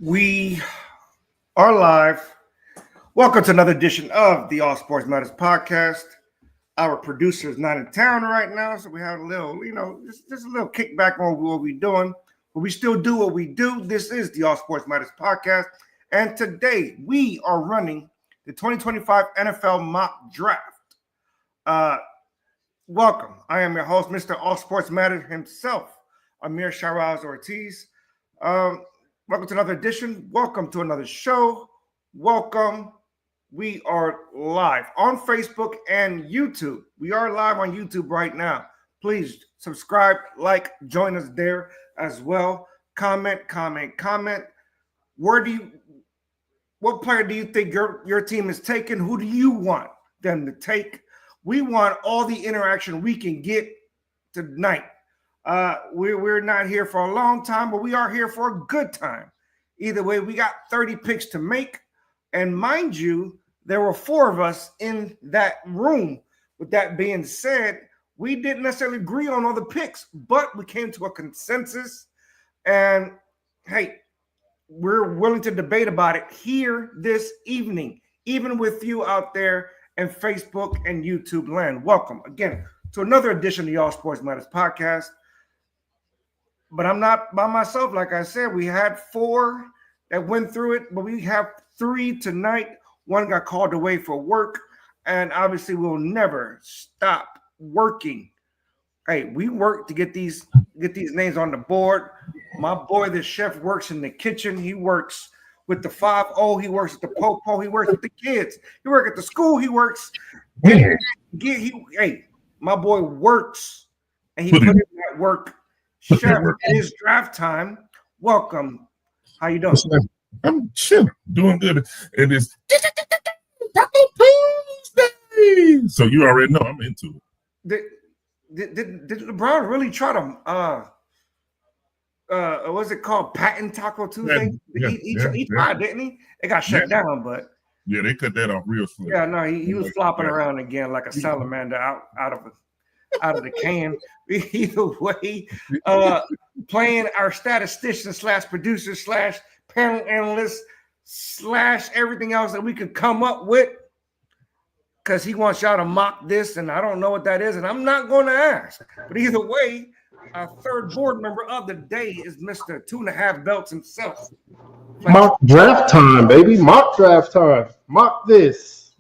We are live. Welcome to another edition of the All Sports Matters podcast. Our producer is not in town right now, so we have a little, just a little kickback on what we're doing. But we still do what we do. This is the All Sports Matters podcast. And today we are running the 2025 NFL mock draft. Welcome. I am your host, Mr. All Sports Matters himself, Amir Shiraz Ortiz. Welcome to another edition. Welcome to another show. Welcome. We are live on Facebook and YouTube. We are live on YouTube right now. Please subscribe, like, join us there as well. Comment. What player do you think your team is taking? Who do you want them to take? We want all the interaction we can get tonight. We're not here for a long time, but we are here for a good time. Either way, we got 30 picks to make. And mind you, there were 4 of us in that room. With that being said, we didn't necessarily agree on all the picks, but we came to a consensus. And hey, we're willing to debate about it here this evening, even with you out there in Facebook and YouTube land. Welcome again to another edition of the All Sports Matters podcast. But I'm not by myself. Like I said, we had 4 that went through it, but we have 3 tonight. 1 got called away for work, and obviously we'll never stop working. Hey, we work to get these names on the board. My boy, the chef, works in the kitchen. He works with the 5-0. He works at the Popo. He works with the kids. He works at the school. He works. Hey, my boy works, and he put in that work. Chef, it is draft time. Welcome. How you doing? I'm chilling, doing good. It is Taco Tuesday, so you already know I'm into it. Did LeBron really try to what's it called? Patent Taco Tuesday? He tried, didn't he? It got shut down, but they cut that off real slow. Yeah, no, he was flopping around again like a salamander out of the can. Either way, playing our statistician / producer / panel analyst / everything else that we could come up with, because he wants y'all to mock this, and I don't know what that is, and I'm not going to ask. But either way, our third board member of the day is Mr. 2.5 belts himself. Mock draft time, baby. Mock draft time. Mock this.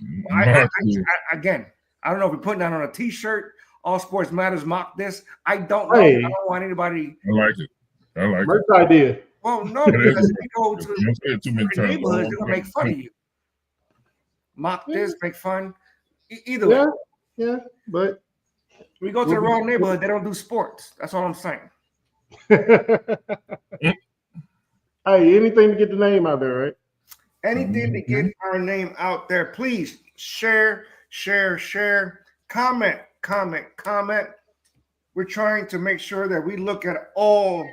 Again, I don't know if we're putting that on a t-shirt. All Sports Matters mock this. I don't know. Hey. I don't want anybody. I like it. Merch idea. Well, no, because if you go to the neighborhoods, they're going to make fun of you. Mock this, make fun. Either way. Yeah, but we go to the wrong neighborhood, they don't do sports. That's all I'm saying. Hey, anything to get the name out there, right? Anything to get our name out there. Please share, comment. We're trying to make sure that we look at all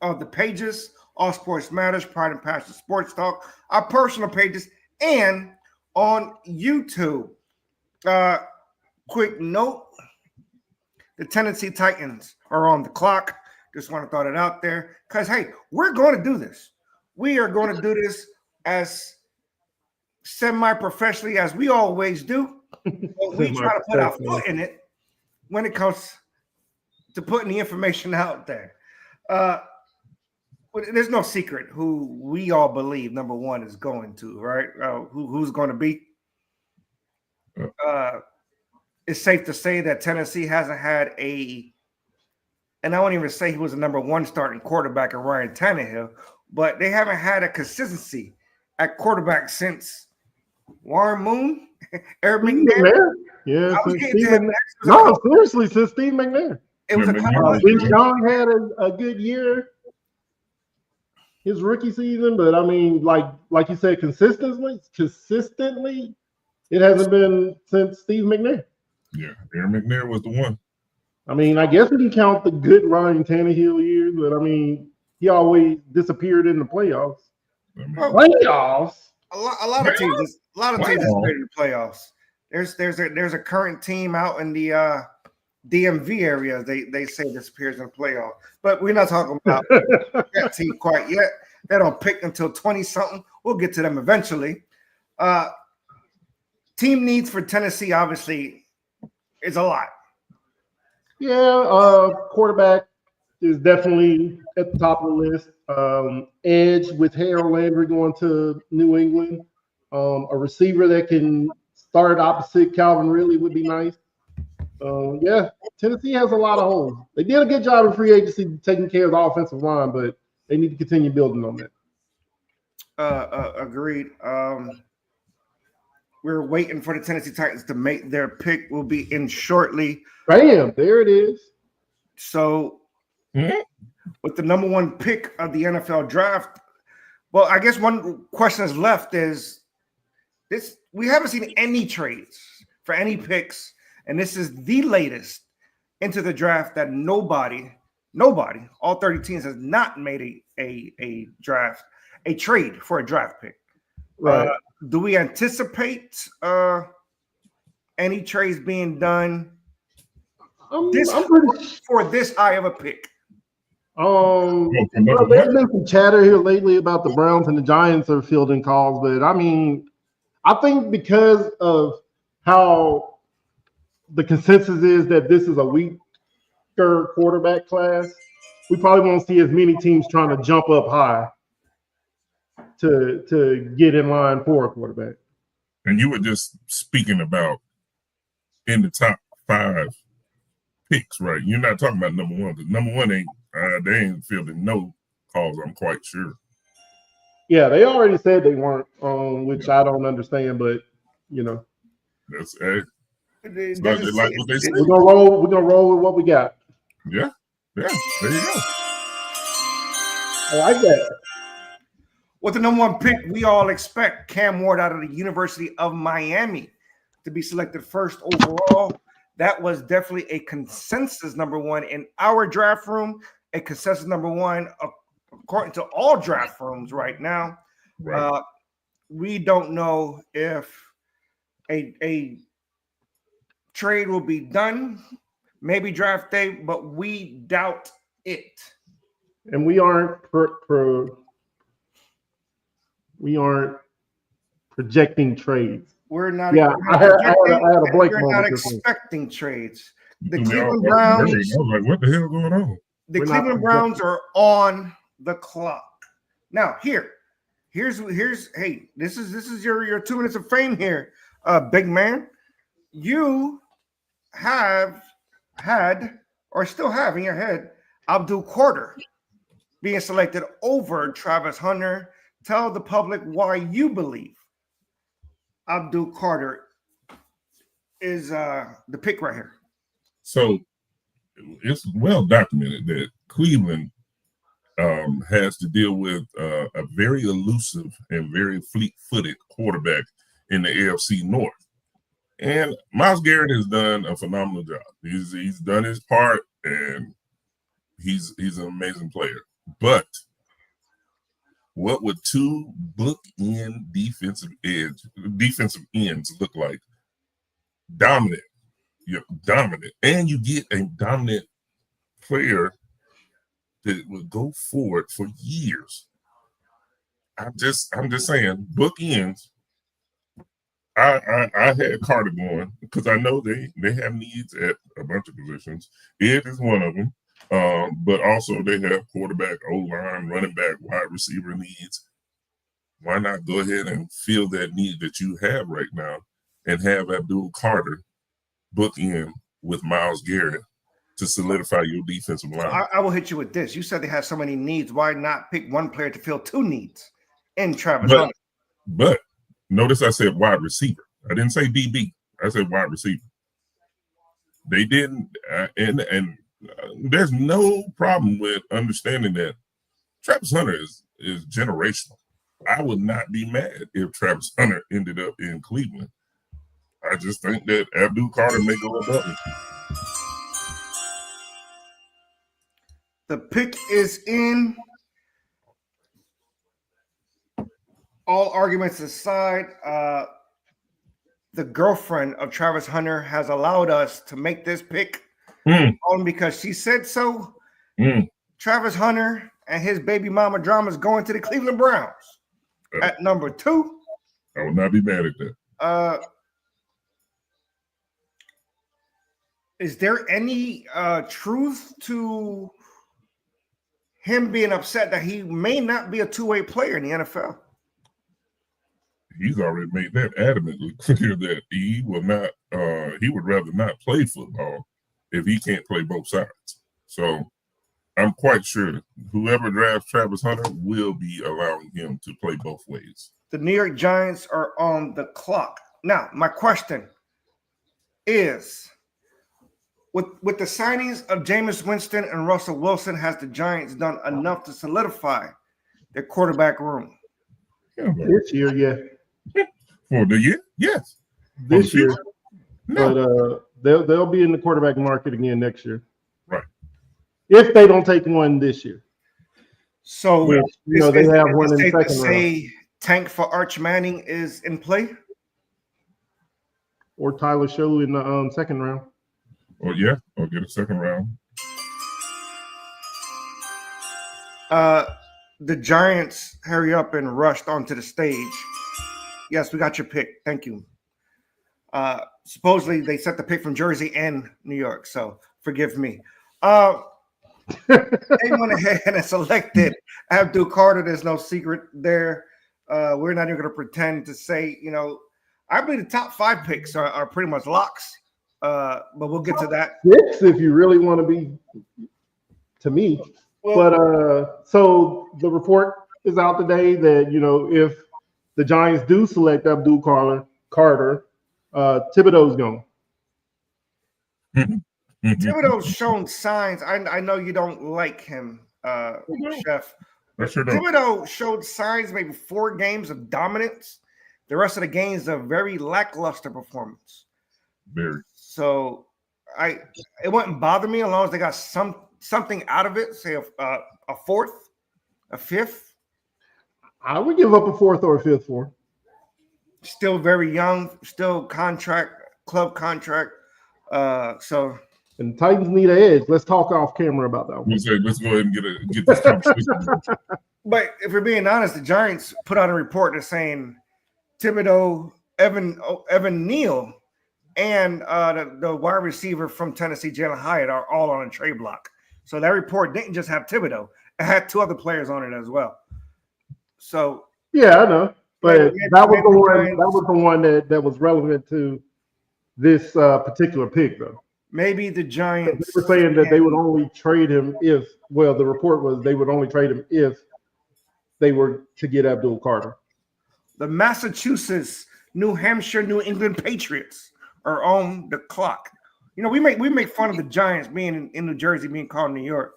of the pages, All Sports Matters, Pride and Passion Sports Talk, our personal pages, and on YouTube. Quick note, the Tennessee Titans are on the clock. Just want to throw it out there because, hey, we're going to do this. We are going to do this as semi-professionally as we always do. But we try to put our foot in it when it comes to putting the information out there. There's no secret who we all believe number 1 is going to, right? Who's going to be? It's safe to say that Tennessee hasn't had and I won't even say he was the number 1 starting quarterback in Ryan Tannehill, but they haven't had a consistency at quarterback since Warren Moon, Eric McNair. Yeah, seriously, since Steve McNair. It was Vince Young had a good year his rookie season, but I mean, like you said, consistently, it hasn't been since Steve McNair. Yeah, Aaron McNair was the one. I mean, I guess we can count the good Ryan Tannehill years, but I mean, he always disappeared in the playoffs. Playoffs? A lot of teams disappeared in the playoffs. There's a current team out in the DMV area, they say disappears in the playoff. But we're not talking about that team quite yet. They don't pick until 20-something. We'll get to them eventually. Team needs for Tennessee, obviously, is a lot. Yeah, quarterback is definitely at the top of the list. Edge with Harold Landry going to New England. A receiver that can start opposite Calvin Ridley would be nice. Yeah, Tennessee has a lot of holes. They did a good job in free agency taking care of the offensive line, but they need to continue building on that. Agreed. We're waiting for the Tennessee Titans to make their pick. Will be in shortly. Bam, there it is. So, with the number 1 pick of the NFL draft, well, I guess one question is left is this: we haven't seen any trades for any picks, and this is the latest into the draft that nobody, all 30 teams has not made a trade for a draft pick. Right. Do we anticipate any trades being done I'm pretty for this high of a pick? There's been some chatter here lately about the Browns and the Giants are fielding calls, but I mean, I think because of how the consensus is that this is a weaker quarterback class, we probably won't see as many teams trying to jump up high to get in line for a quarterback. And you were just speaking about in the top 5 picks, right? You're not talking about number 1 because number 1 they ain't fielding no calls. I'm quite sure. Yeah, they already said they weren't, which I don't understand, but you know, that's like what they say. We're gonna roll with what we got. Yeah, there you go. I like that. With the number 1 pick, we all expect Cam Ward out of the University of Miami to be selected first overall. That was definitely a consensus number 1 in our draft room, a consensus number 1 according to all draft rooms right now. Right. We don't know if a trade will be done, maybe draft day, but we doubt it. And we aren't projecting trades. We're not. Yeah, I had a Blake We're moment. not expecting trades. The We Cleveland all Browns. I was like, what the hell going on? The We're not Cleveland Browns are on the clock. Now, here's hey, this is your 2 minutes of fame here, big man. You have had or still have in your head Abdul Carter being selected over Travis Hunter. Tell the public why you believe Abdul Carter is the pick right here. So it's well documented that Cleveland has to deal with a very elusive and very fleet-footed quarterback in the AFC North. And Myles Garrett has done a phenomenal job. He's done his part, and he's an amazing player. But what would 2 bookend defensive ends look like? Dominant. You're dominant. And you get a dominant player that will go forward for years. I'm just saying, bookends. I had Carter going because I know they have needs at a bunch of positions. Ed is one of them. But also they have quarterback, O-line, running back, wide receiver needs. Why not go ahead and fill that need that you have right now and have Abdul Carter book in with Myles Garrett to solidify your defensive line? I will hit you with this. You said they have so many needs. Why not pick one player to fill 2 needs in Travis Hunter? But notice I said wide receiver. I didn't say DB. I said wide receiver. They didn't, and there's no problem with understanding that Travis Hunter is generational. I would not be mad if Travis Hunter ended up in Cleveland. I just think that Abdul Carter may go above him. The pick is in. All arguments aside, the girlfriend of Travis Hunter has allowed us to make this pick only because she said so. Travis Hunter and his baby mama drama is going to the Cleveland Browns. At number 2, I would not be mad at that. Is there any truth to him being upset that he may not be a two-way player in the NFL? He's already made that adamantly clear that he will not. He would rather not play football if he can't play both sides. So I'm quite sure whoever drafts Travis Hunter will be allowing him to play both ways. The New York Giants are on the clock. Now, my question is, with the signings of Jameis Winston and Russell Wilson, has the Giants done enough to solidify their quarterback room? This year, yeah. For the year, yes. This year, no. But they'll be in the quarterback market again next year. Right. If they don't take one this year. So, Which, they have one in the second round. Tank for Arch Manning is in play? Or Tyler Show in the second round. Or get a second round. The Giants hurry up and rushed onto the stage. Yes, we got your pick. Thank you. Supposedly they set the pick from Jersey and New York, so forgive me. They went ahead and selected Abdul Carter. There's no secret there. We're not even going to pretend to say, I believe the top 5 picks are pretty much locks, but we'll get to that. 6, if you really want to be, to me. Well, but so the report is out today that, if the Giants do select Abdul Carter, Thibodeau's gone. Thibodeau's shown signs. I know you don't like him, Chef. Thibodeau showed signs maybe 4 games of dominance. The rest of the games a very lackluster performance. Very. So it wouldn't bother me as long as they got something out of it. Say a 4th, a 5th. I would give up a 4th or a 5th for him. Still very young. Still club contract. So. And Titans need an edge. Let's talk off camera about that one. Let's go ahead and get this conversation. But if we're being honest, the Giants put out a report that's saying Thibodeau, Evan Neal, and the wide receiver from Tennessee, Jalen Hyatt, are all on a trade block. So that report didn't just have Thibodeau; it had 2 other players on it as well. So yeah, I know, but that was the one that was relevant to this particular pick, though. Maybe the Giants. They were saying that they would only trade him if. Well, the report was they would only trade him if they were to get Abdul Carter. The Massachusetts, New Hampshire, New England Patriots are on the clock. We make fun of the Giants being in New Jersey, being called New York,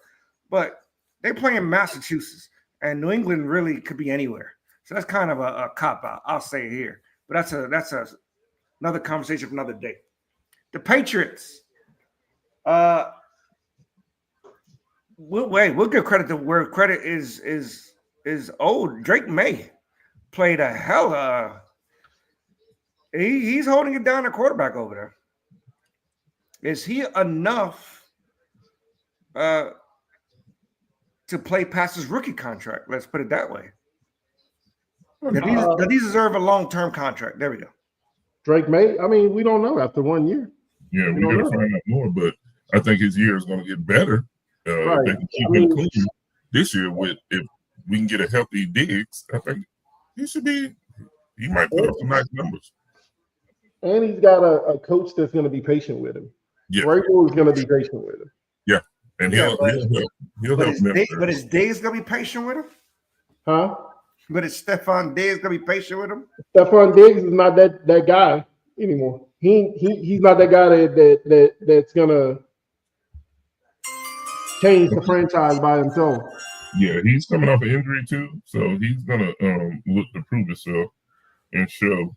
but they play in Massachusetts, and New England really could be anywhere. So that's kind of a cop out. I'll say it here, but that's another conversation for another day. The Patriots. We'll give credit to where credit is owed. Drake May played a hell. He's holding it down, a quarterback over there. Is he enough to play past his rookie contract? Let's put it that way. Does he deserve a long-term contract? There we go. Drake May. I mean, we don't know after 1 year. Yeah, we got to find out more, but I think his year is going to get better. Right. They can keep him clean this year. If we can get a healthy Diggs, I think he might put up some nice numbers. And he's got a coach that's going to be patient with him. Yeah. Vrabel is going to be patient with him. Yeah, and he'll help him. But is Diggs going to be patient with him? Huh? But is Stephon Diggs going to be patient with him? Stephon Diggs is not that guy anymore. He's not that guy that's going to change the franchise by himself. Yeah, he's coming off an injury too, so he's gonna look to prove himself and show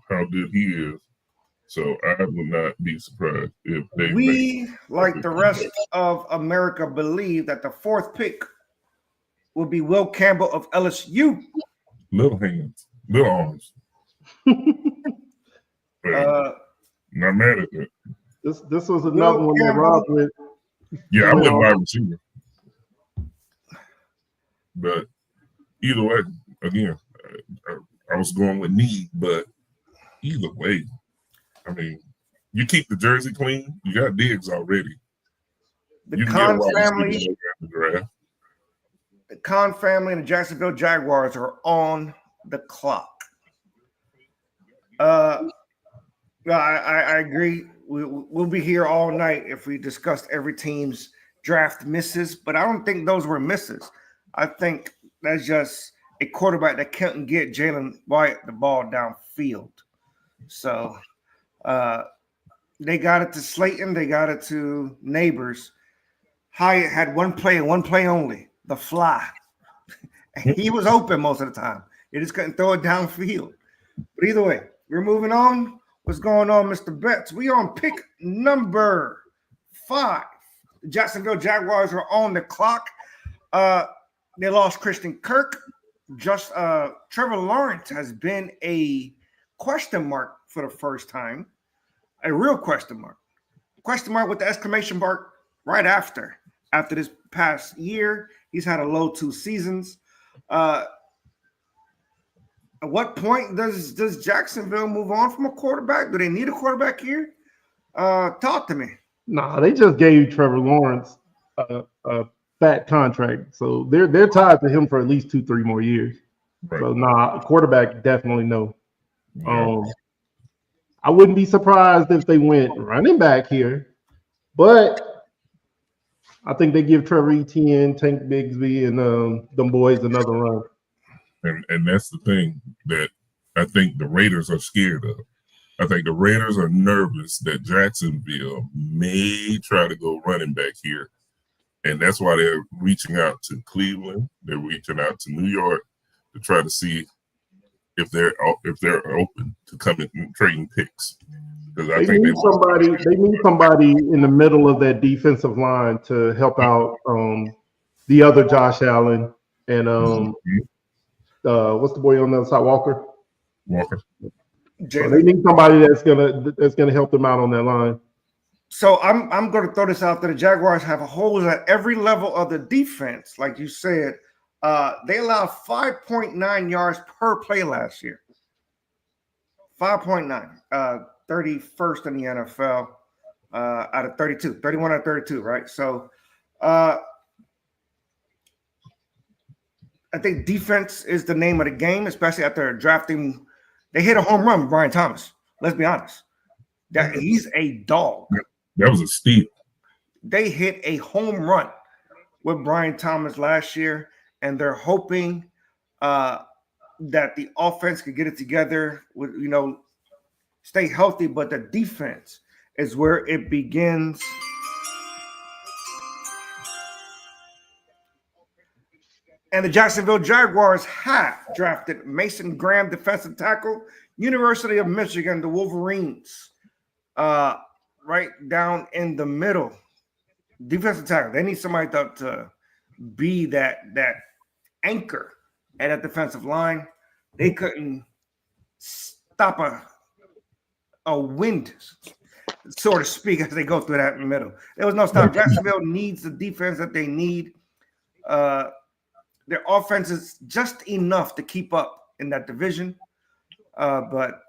how good he is. So I would not be surprised if they. Like the rest of America, believe that the 4th pick will be Will Campbell of LSU. Little hands, little arms. Not mad at that. This was another one that Rob with. Yeah, I went wide receiver. But either way, again, I was going with need, but either way, I mean, you keep the jersey clean. You got Diggs already. The You can get a Khan wide receiver family, in the draft. the Khan family and the Jacksonville Jaguars are on the clock. Yeah, I agree. We'll be here all night if we discussed every team's draft misses, but I don't think those were misses. I think that's just a quarterback that couldn't get Jalen Wyatt the ball downfield. So they got it to Slayton, they got it to Neighbors. Hyatt had one play and one play only, the fly. He was open most of the time. They just couldn't throw it downfield. But either way, we're moving on. What's going on, Mr. Betts? We on pick number 5. The Jacksonville Jaguars are on the clock. They lost Christian Kirk. Just Trevor Lawrence has been a question mark for the first time. A real question mark. Question mark with the exclamation mark right after. After this past year, he's had a low 2 seasons. At what point does Jacksonville move on from a quarterback? Do they need a quarterback here? Talk to me. Nah, they just gave Trevor Lawrence a fat contract, so they're tied to him for at least 2-3 more years. Right. So nah, quarterback definitely no. Yeah. I wouldn't be surprised if they went running back here, but I think they give Trevor Etienne, Tank Bigsby, and them boys another run. And that's the thing that I think the Raiders are scared of. I think the Raiders are nervous that Jacksonville may try to go running back here. And that's why they're reaching out to Cleveland. They're reaching out to New York to try to see if they're open to coming and trading picks. Because I think they need somebody in the middle of that defensive line to help out the other Josh Allen and what's the boy on the other side, Walker. So they need somebody that's gonna help them out on that line. So I'm going to throw this out there. The Jaguars have holes at every level of the defense, like you said. They allowed 5.9 yards per play last year. 5.9, 31st in the NFL out of 32, 31 out of 32, right? So I think defense is the name of the game, especially after drafting. They hit a home run with Brian Thomas. Let's be honest. That he's a dog. That was a steal. They hit a home run with Brian Thomas last year, and they're hoping that the offense could get it together with, stay healthy, but the defense is where it begins. And the Jacksonville Jaguars have drafted Mason Graham, defensive tackle, University of Michigan, the Wolverines, right down in the middle. Defensive tackle. They need somebody to be that anchor at that defensive line. They couldn't stop a wind, so to speak, as they go through that in the middle. There was no stop. Jacksonville needs the defense that they need. Their offense is just enough to keep up in that division. But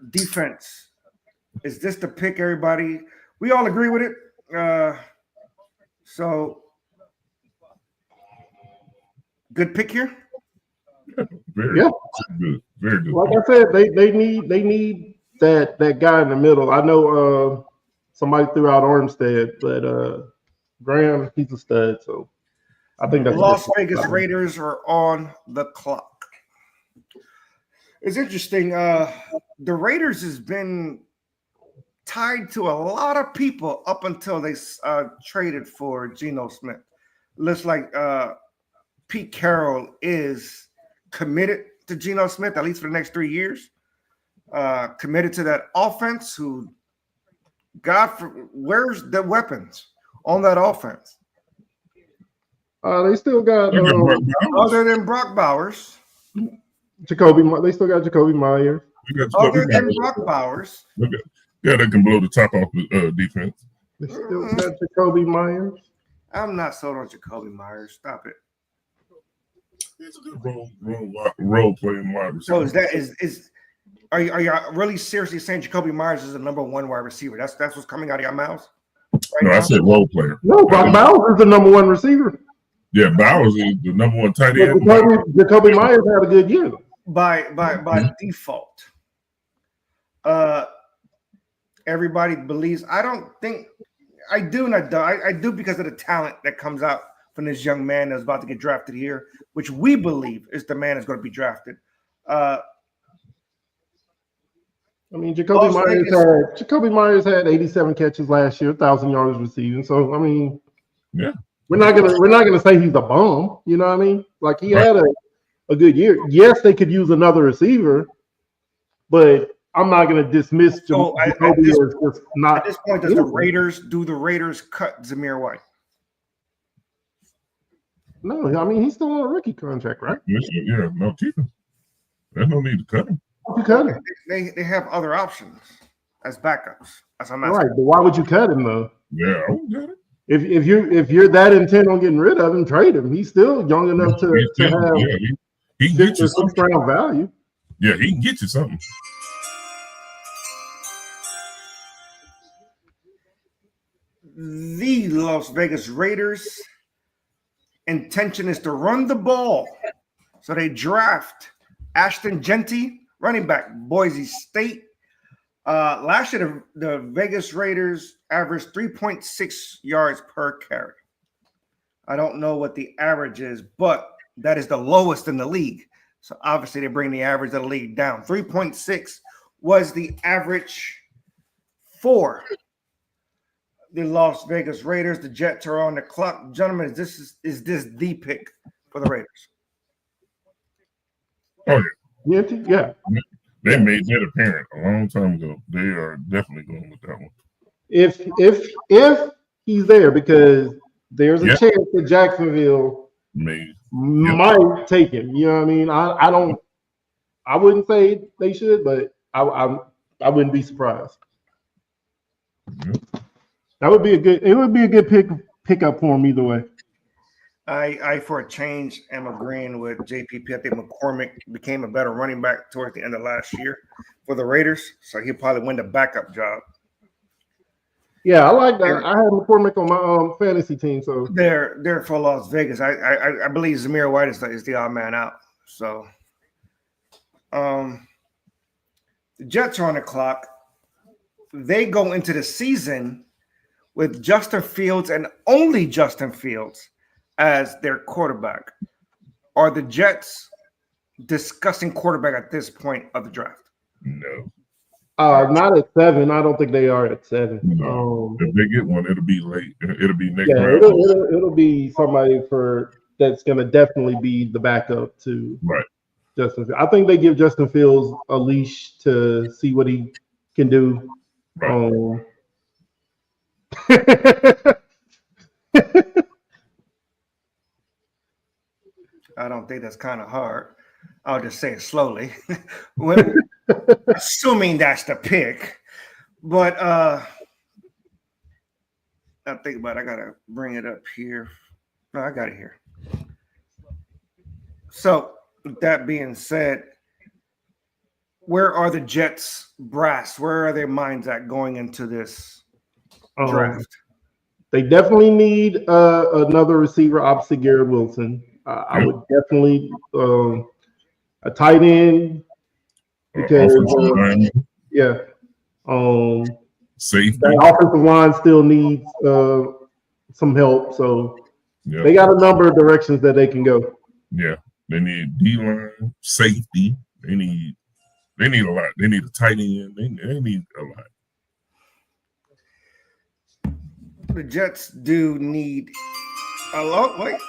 defense, is this the pick, everybody? We all agree with it. So, good pick here? Very good. Very good. Like I said, they need that guy in the middle. I know somebody threw out Armstead, but Graham, he's a stud, so I think that's Las Vegas Raiders are on the clock. It's interesting. The Raiders has been tied to a lot of people up until they traded for Geno Smith. Looks like Pete Carroll is committed to Geno Smith, at least for the next 3 years. Committed to that offense. Where's the weapons on that offense? They still got other than Brock Bowers. Jacoby. They still got Jacoby Myers. Other than Brock Bowers. Yeah, that can blow the top off the defense. They still got Jacoby Myers. I'm not sold on Jacoby Myers. Stop it. He's a good role playing wide receiver. So is that are you really seriously saying Jacoby Myers is the number one wide receiver? That's what's coming out of your mouths right No, now? I said role player. No, Brock Bowers is the number one receiver. Yeah, Bowers is the number one tight But end. Jacoby Myers had a good year. By default. Everybody believes. I don't think I do, and I do because of the talent that comes out from this young man that's about to get drafted here, which we believe is the man that's going to be drafted. I mean, Jacoby Myers had 87 catches last year, 1,000 yards receiving. So I mean, Yeah. we're not gonna say he's a bum. You know what I mean? Like he had a good year. Yes, they could use another receiver, but I'm not gonna dismiss So Jacoby as just not. At this point, do the Raiders cut Zamir White? No, I mean he's still on a rookie contract, right? Yeah, no keeping. There's no need to cut him. You cut him, They have other options as backups. As I'm asking. right? But why would you cut him though? Yeah, I would get it. If you're that intent on getting rid of him, trade him. He's still young enough to have he can get you some something. round value. Yeah, he can get you something. The Las Vegas Raiders' intention is to run the ball. So they draft Ashton Genty, running back, Boise State. Last year, the Vegas Raiders averaged 3.6 yards per carry. I don't know what the average is, but that is the lowest in the league. So obviously, they bring the average of the league down. 3.6 was the average for the Las Vegas Raiders. The Jets are on the clock. Gentlemen, is this the pick for the Raiders? Oh, yeah. Yeah. They made that apparent a long time ago. They are definitely going with that one. If he's there, because there's a chance that Jacksonville might take him. You know what I mean? I wouldn't say they should, but I wouldn't be surprised. It would be a good pickup for him either way. I for a change am agreeing with JPP. I think McCormick became a better running back towards the end of last year for the Raiders, so he'll probably win the backup job. Yeah, I like that. I had McCormick on my fantasy team, so they're for Las Vegas. I believe Zamir White is the odd man out. So, the Jets are on the clock. They go into the season with Justin Fields and only Justin Fields as their quarterback. Are the Jets discussing quarterback at this point of the draft? No. Not at 7. I don't think they are at 7. No. If they get one, it'll be late. It'll be next round. It'll be somebody that's going to definitely be the backup to Justin Fields. I think they give Justin Fields a leash to see what he can do. Right. I don't think that's kind of hard. I'll just say it slowly. Assuming that's the pick. But I think about it. I got to bring it up here. No, I got it here. So, with that being said, where are the Jets brass? Where are their minds at going into this draft? They definitely need another receiver opposite Garrett Wilson. I would definitely a tight end because safety. That offensive line still needs some help. So they got a number of directions that they can go. Yeah, they need D-line, safety. They need a lot. They need a tight end. They need a lot. The Jets do need a lot. Wait.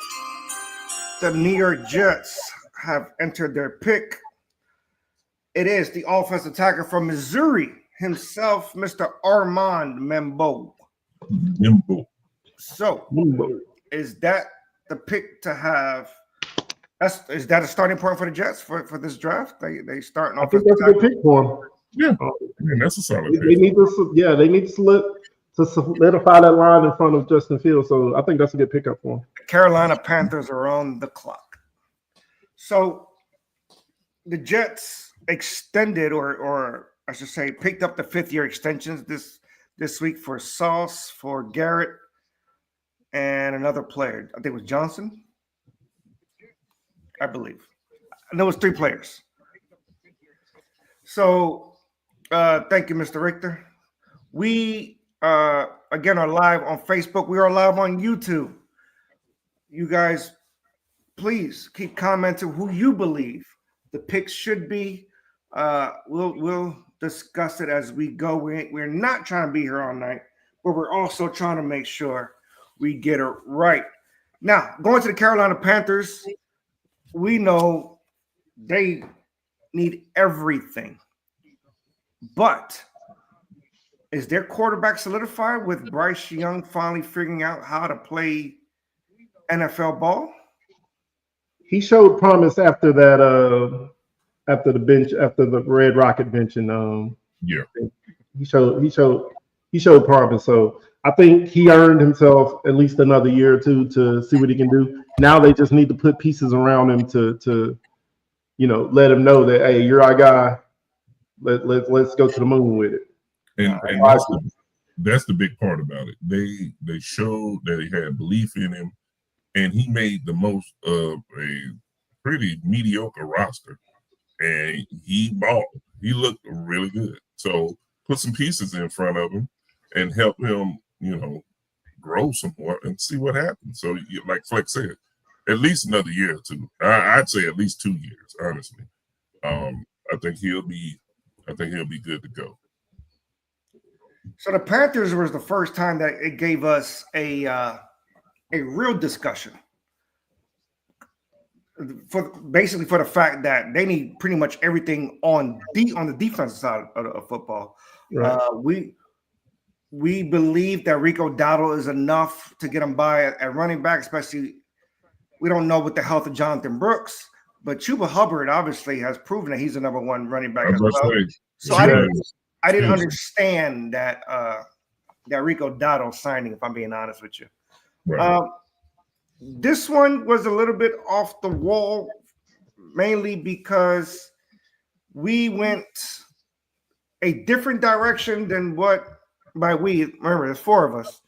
The New York Jets have entered their pick. It is the offensive tackle from Missouri himself, Mr. Armand Membo. So, is that the pick to have? Is that a starting point for the Jets for this draft? They starting off. I think that's a good pick for them. Yeah, that's a solid pick. They need to solidify that line in front of Justin Fields. So I think that's a good pickup for him. The Carolina Panthers are on the clock. So the Jets extended, or I should say, picked up the 5th-year extensions this week for Sauce, for Garrett, and another player. I think it was Johnson, I believe. And there was 3 players. So thank you, Mr. Richter. We again are live on Facebook. We are live on YouTube. You guys, please keep commenting who you believe the picks should be. We'll discuss it as we go. We're not trying to be here all night, but we're also trying to make sure we get it right. Now, going to the Carolina Panthers, we know they need everything. But is their quarterback solidified with Bryce Young finally figuring out how to play NFL ball? He showed promise after that. After the Red Rocket benching. Yeah, he showed promise. So I think he earned himself at least another year or two to see what he can do. Now they just need to put pieces around him to let him know that, hey, you're our guy. Let's go to the moon with it. and that's the big part about it. They showed that he had belief in him, and he made the most of a pretty mediocre roster. And he balled. He looked really good. So put some pieces in front of him and help him, grow some more and see what happens. So, like Flex said, at least another year or two. I'd say at least 2 years, honestly. I think he'll be good to go. So the Panthers was the first time that it gave us a real discussion. For the fact that they need pretty much everything on the defensive side of football. Right. We believe that Rico Dowdle is enough to get him by at running back, especially we don't know what the health of Jonathan Brooks, but Chuba Hubbard obviously has proven that he's the number 1 running back as well. So I didn't understand that Rico Dowdle signing, if I'm being honest with you. Right. This one was a little bit off the wall, mainly because we went a different direction than remember, there's 4 of us.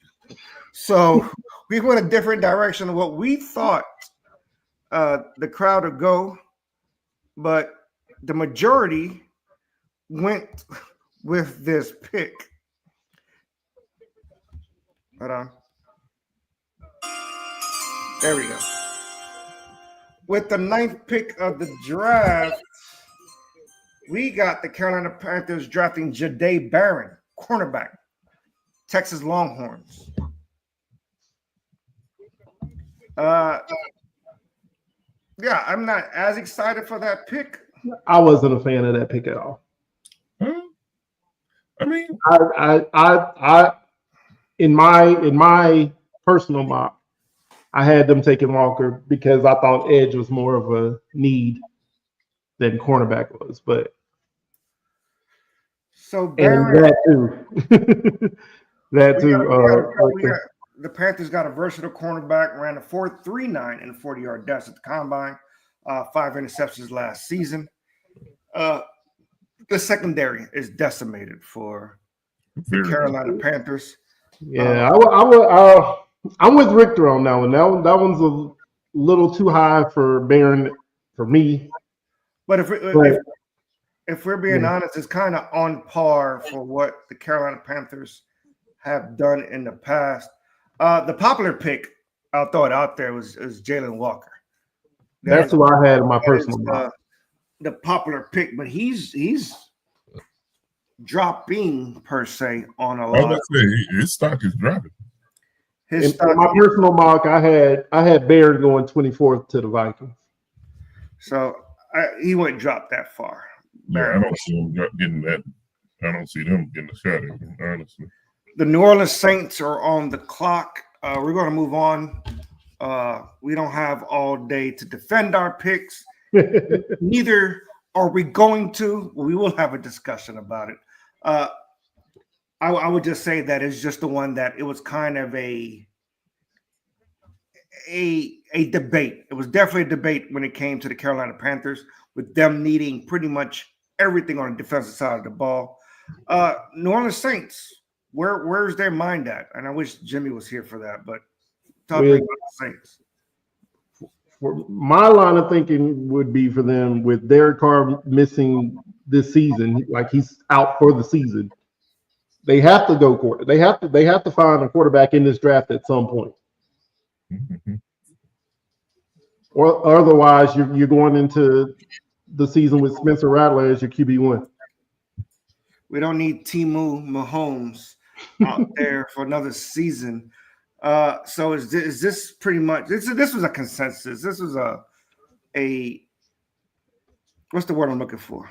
So we went a different direction of what we thought the crowd would go, but the majority went with this pick. Hold on. There we go. With the 9th pick of the draft, we got the Carolina Panthers drafting Jahdae Barron, cornerback, Texas Longhorns. Yeah, I'm not as excited for that pick. I wasn't a fan of that pick at all. I mean, I in my personal mock, I had them taking Walker because I thought edge was more of a need than cornerback was. But so Barron, that too. The Panthers got a versatile cornerback, ran a 4.39 in a 40-yard dash at the combine, 5 interceptions last season. The secondary is decimated for the Carolina Panthers. Yeah, I'm with Richter on that one. That one's a little too high for Barron for me. But if we're being honest, it's kind of on par for what the Carolina Panthers have done in the past. The popular pick, I'll throw it out there, was Jalen Walker. That's who I had in my personal mock. The popular pick, but he's dropping per se on a lot. I was about to say his stock is dropping. In my personal mock, I had Barron going 24th to the Vikings. So he wouldn't drop that far. Yeah, I don't see him getting that. I don't see them getting a shot at him, honestly. The New Orleans Saints are on the clock. We're going to move on. We don't have all day to defend our picks. Neither are we going to. We will have a discussion about it. I would just say that it's just the one that it was kind of a debate. It was definitely a debate when it came to the Carolina Panthers, with them needing pretty much everything on the defensive side of the ball. New Orleans Saints, where's their mind at? And I wish Jimmy was here for that, but talk With- about the Saints. For my line of thinking would be for them with Derek Carr missing this season, like he's out for the season. They have to go quarter. They have to find a quarterback in this draft at some point, Mhm. or otherwise you're going into the season with Spencer Rattler as your QB1. We don't need Timu Mahomes out there for another season. So is this pretty much this was a consensus? This was a what's the word I'm looking for?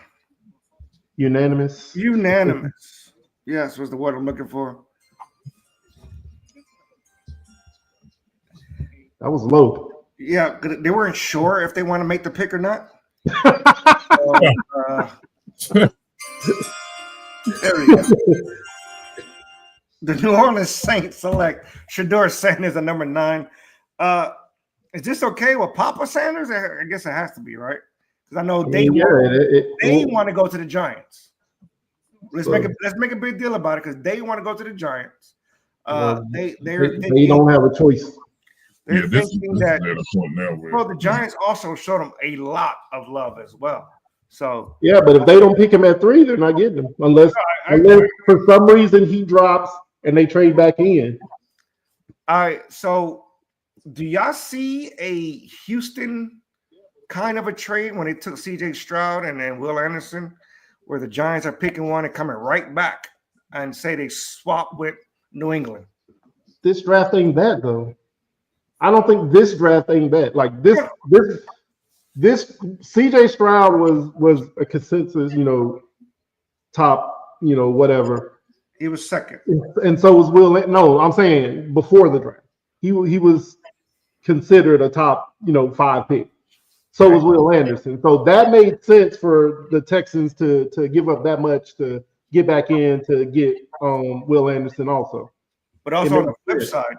Unanimous. Unanimous. Yes, was the word I'm looking for. That was low. Yeah, they weren't sure if they want to make the pick or not. So, there we go. The New Orleans Saints select Shedeur Sanders at number 9. Is this okay with Papa Sanders? I guess it has to be, right? Because I know they want to go to the Giants. Let's make a big deal about it because they want to go to the Giants. They don't have a choice. They're this thinking is that. at a point now where Well, the Giants also showed them a lot of love as well. So Yeah, but if they don't pick him at 3, they're not getting him unless for some reason he drops and they trade back in. All right. So do y'all see a Houston kind of a trade when they took CJ Stroud and then Will Anderson, where the Giants are picking one and coming right back and say they swap with New England? This draft ain't that though. I don't think this draft ain't that. Like this CJ Stroud was a consensus, top, whatever. He was second. And so was Will. No, I'm saying before the draft. He was considered a top, 5 pick. So was Will Anderson. So that made sense for the Texans to give up that much to get back in to get Will Anderson also. But also on the flip side,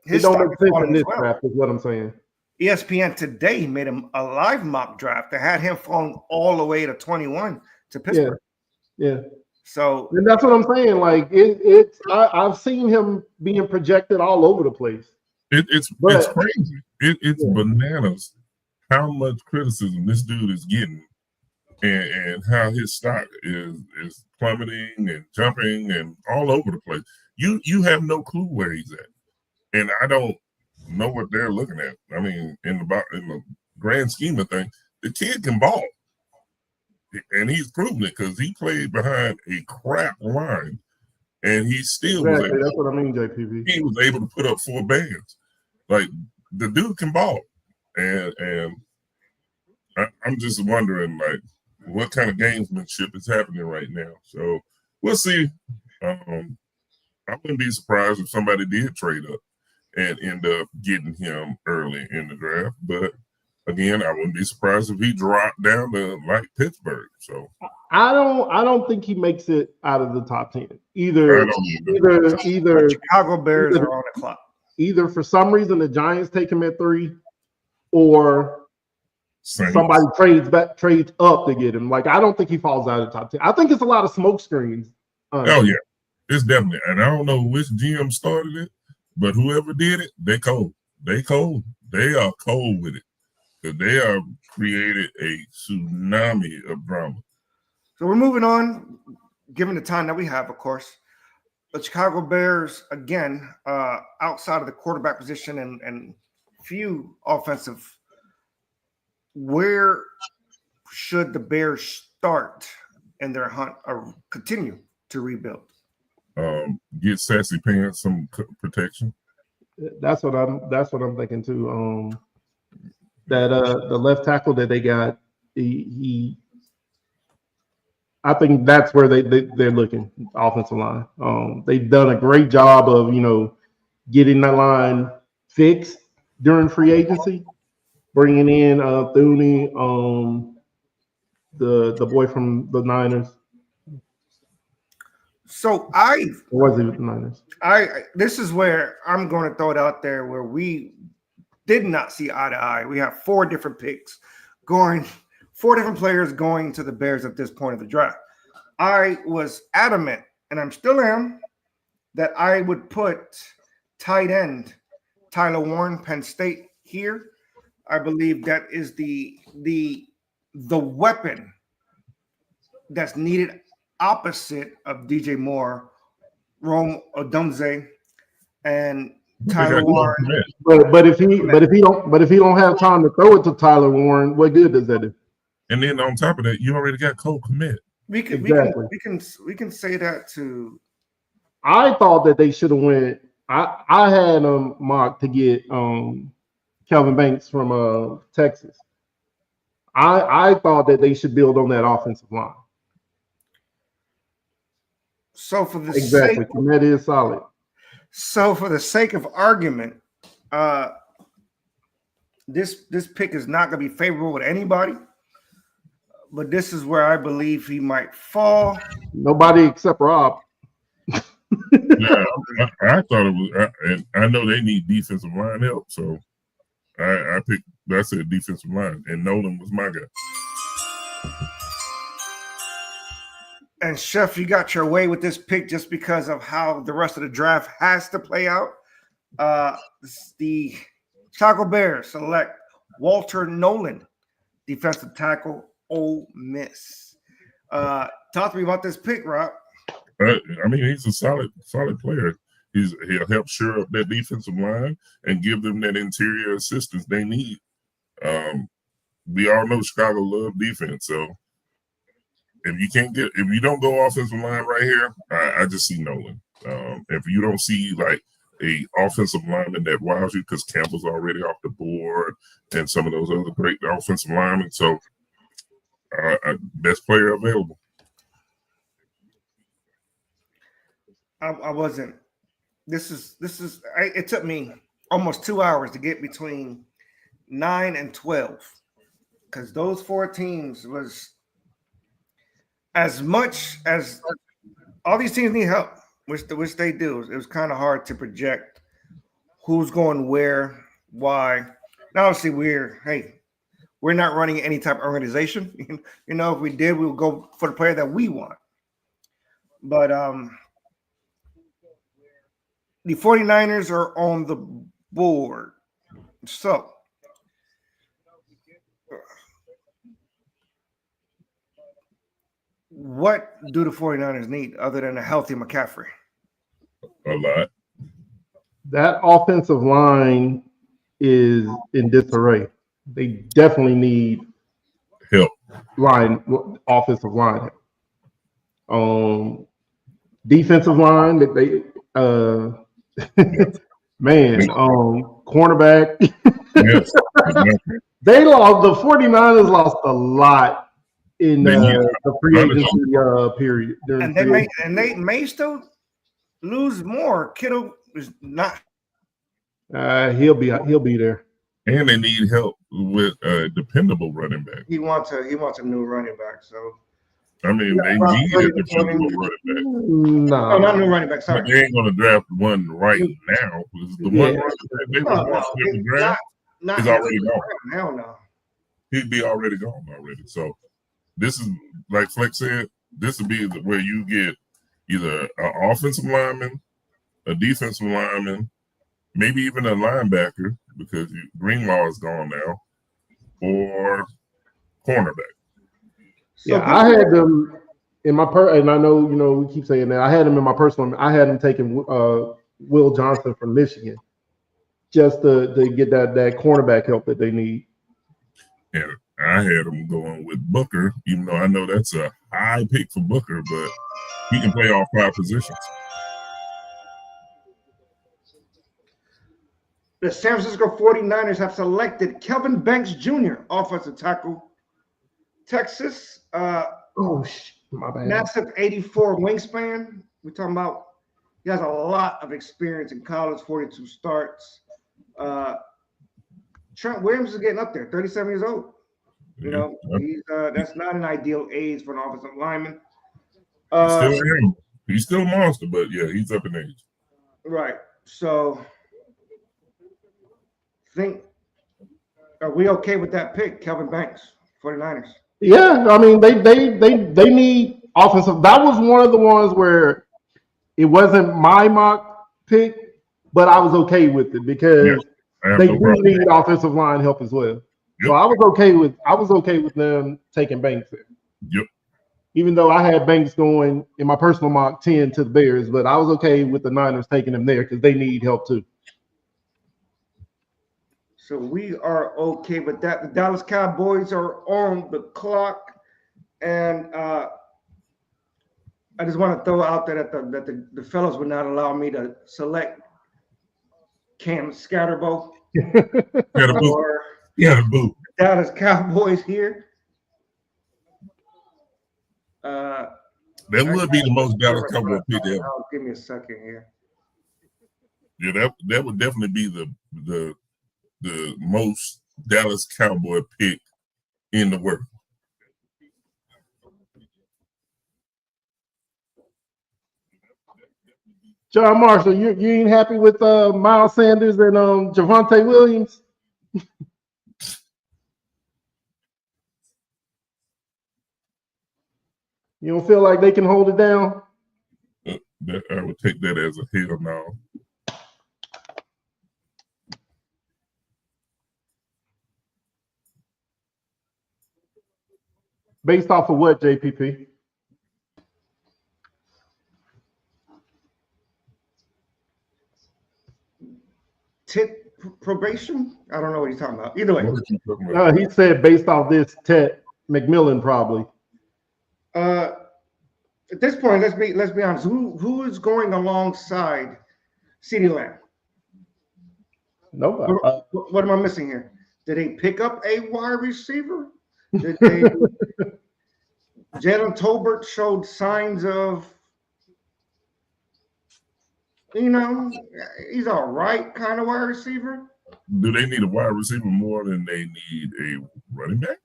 it don't make sense in this draft, is what I'm saying. ESPN today made a live mock draft that had him falling all the way to 21 to Pittsburgh. Yeah. So and that's what I'm saying. Like I've seen him being projected all over the place. It's crazy. It's bananas how much criticism this dude is getting, and how his stock is plummeting and jumping and all over the place. You have no clue where he's at, and I don't know what they're looking at. I mean, in the grand scheme of things, the kid can ball, and he's proven it because he played behind a crap line, and he still was able. That's what I mean, JPV. He was able to put up 4 bands. Like the dude can ball, and I'm just wondering like what kind of gamesmanship is happening right now. So we'll see. I wouldn't be surprised if somebody did trade up and end up getting him early in the draft. But again, I wouldn't be surprised if he dropped down to like Pittsburgh. So I don't think he makes it out of the top 10. the Chicago Bears are on the clock. Either for some reason the Giants take him at 3, or somebody trades up to get him. Like I don't think he falls out of the top 10. I think it's a lot of smoke screens. Oh yeah, it's definitely. And I don't know which GM started it, but whoever did it, they cold. They cold. They are cold with it because they have created a tsunami of drama. So we're moving on, given the time that we have, of course. The Chicago Bears, again, outside of the quarterback position and few offensive, where should the Bears start in their hunt or continue to rebuild? Get Sassy Pants some protection. That's what I'm thinking too. That the left tackle that they got, he I think that's where they're looking, offensive line. They've done a great job of, getting that line fixed during free agency, bringing in Thuney, the boy from the Niners. So Or was it with the Niners? this is where I'm going to throw it out there where we did not see eye to eye. We have 4 different picks going, 4 different players going to the Bears at this point of the draft. I was adamant, and I'm still am, that I would put tight end Tyler Warren, Penn State here. I believe that is the weapon that's needed opposite of DJ Moore, Rome Odunze, and Tyler Warren. But if he don't have time to throw it to Tyler Warren, what good does that do? And then on top of that, you already got Cole Kmet. We can say that too. I thought that they should have went. I had mocked to get Kelvin Banks from Texas. I thought that they should build on that offensive line. So for the exactly, that is solid. So for the sake of argument, this pick is not going to be favorable with anybody. But this is where I believe he might fall. Nobody except Rob. Yeah, I thought it was. And I know they need defensive line help, so I said defensive line, and Nolan was my guy. And Chef, you got your way with this pick just because of how the rest of the draft has to play out. The Chicago Bears select Walter Nolan, defensive tackle, Ole Miss. Talk to me about this pick, Rob. I mean, he's a solid player. He'll help shore up that defensive line and give them that interior assistance they need. We all know Chicago love defense, so if you don't go offensive line right here, I just see Nolan. If you don't see like a offensive lineman that wows you, because Campbell's already off the board and some of those other great offensive linemen, so best player available. I wasn't. This is. It took me almost 2 hours to get between 9 and 12, because those 4 teams was as much as all these teams need help, which they do. It was kind of hard to project who's going where, why. Now, obviously, we're not running any type of organization. You know, if we did, we would go for the player that we want. But the 49ers are on the board. So what do the 49ers need other than a healthy McCaffrey? A lot. That offensive line is in disarray. They definitely need help. Offensive line. Defensive line that they cornerback. Yes. They lost. The 49ers lost a lot in the free agency period. And they may still lose more. Kittle is not. He'll be there. And they need help with a dependable running back. He wants a new running back. So I mean, they need a dependable running back. No, not new running back. Sorry, but they ain't going to draft one right now. The one they want to draft is already gone. Hell no. He'd be already gone already. So this is, like Flex said, this would be where you get either an offensive lineman, a defensive lineman, maybe even a linebacker, because Greenlaw is gone now, or cornerback. Yeah, I had them in my and I know we keep saying that. I had him in my personal. I had him taking Will Johnson from Michigan, just to get that cornerback help that they need. Yeah, I had him going with Booker, even though I know that's a high pick for Booker, but he can play all 5 positions. The San Francisco 49ers have selected Kelvin Banks Jr., offensive tackle, Texas. My bad. Massive 84 wingspan. We're talking about he has a lot of experience in college, 42 starts. Trent Williams is getting up there, 37 years old. He's that's not an ideal age for an offensive lineman. Still young. He's still a monster, but yeah, he's up in age. Right. So, are we okay with that pick, Kelvin Banks, 49ers? Yeah, I mean they need offensive. That was one of the ones where it wasn't my mock pick, but I was okay with it because they do need offensive line help as well. So I was okay with them taking Banks there. Yep. Even though I had Banks going in my personal mock 10 to the Bears, but I was okay with the Niners taking him there because they need help too. So we are okay with that. The Dallas Cowboys are on the clock, and I just want to throw out there that the fellows would not allow me to select Cam Scatterbo or Scatterbo. Dallas Cowboys here. That would be the most Dallas Cowboy pick ever. Give me a second here. Yeah, that would definitely be the most Dallas Cowboy pick in the world. John Marshall, you ain't happy with Miles Sanders and Javonte Williams? You don't feel like they can hold it down? I would take that as a hell no. Based off of what, JPP? Probation? I don't know what he's talking about. Either way. He said based off this, Ted McMillan probably. At this point, let's be honest. Who is going alongside CeeDee Lamb? Nobody. What am I missing here? Did they pick up a wide receiver? Did Jalen Tolbert showed signs of, he's all right kind of wide receiver? Do they need a wide receiver more than they need a running back?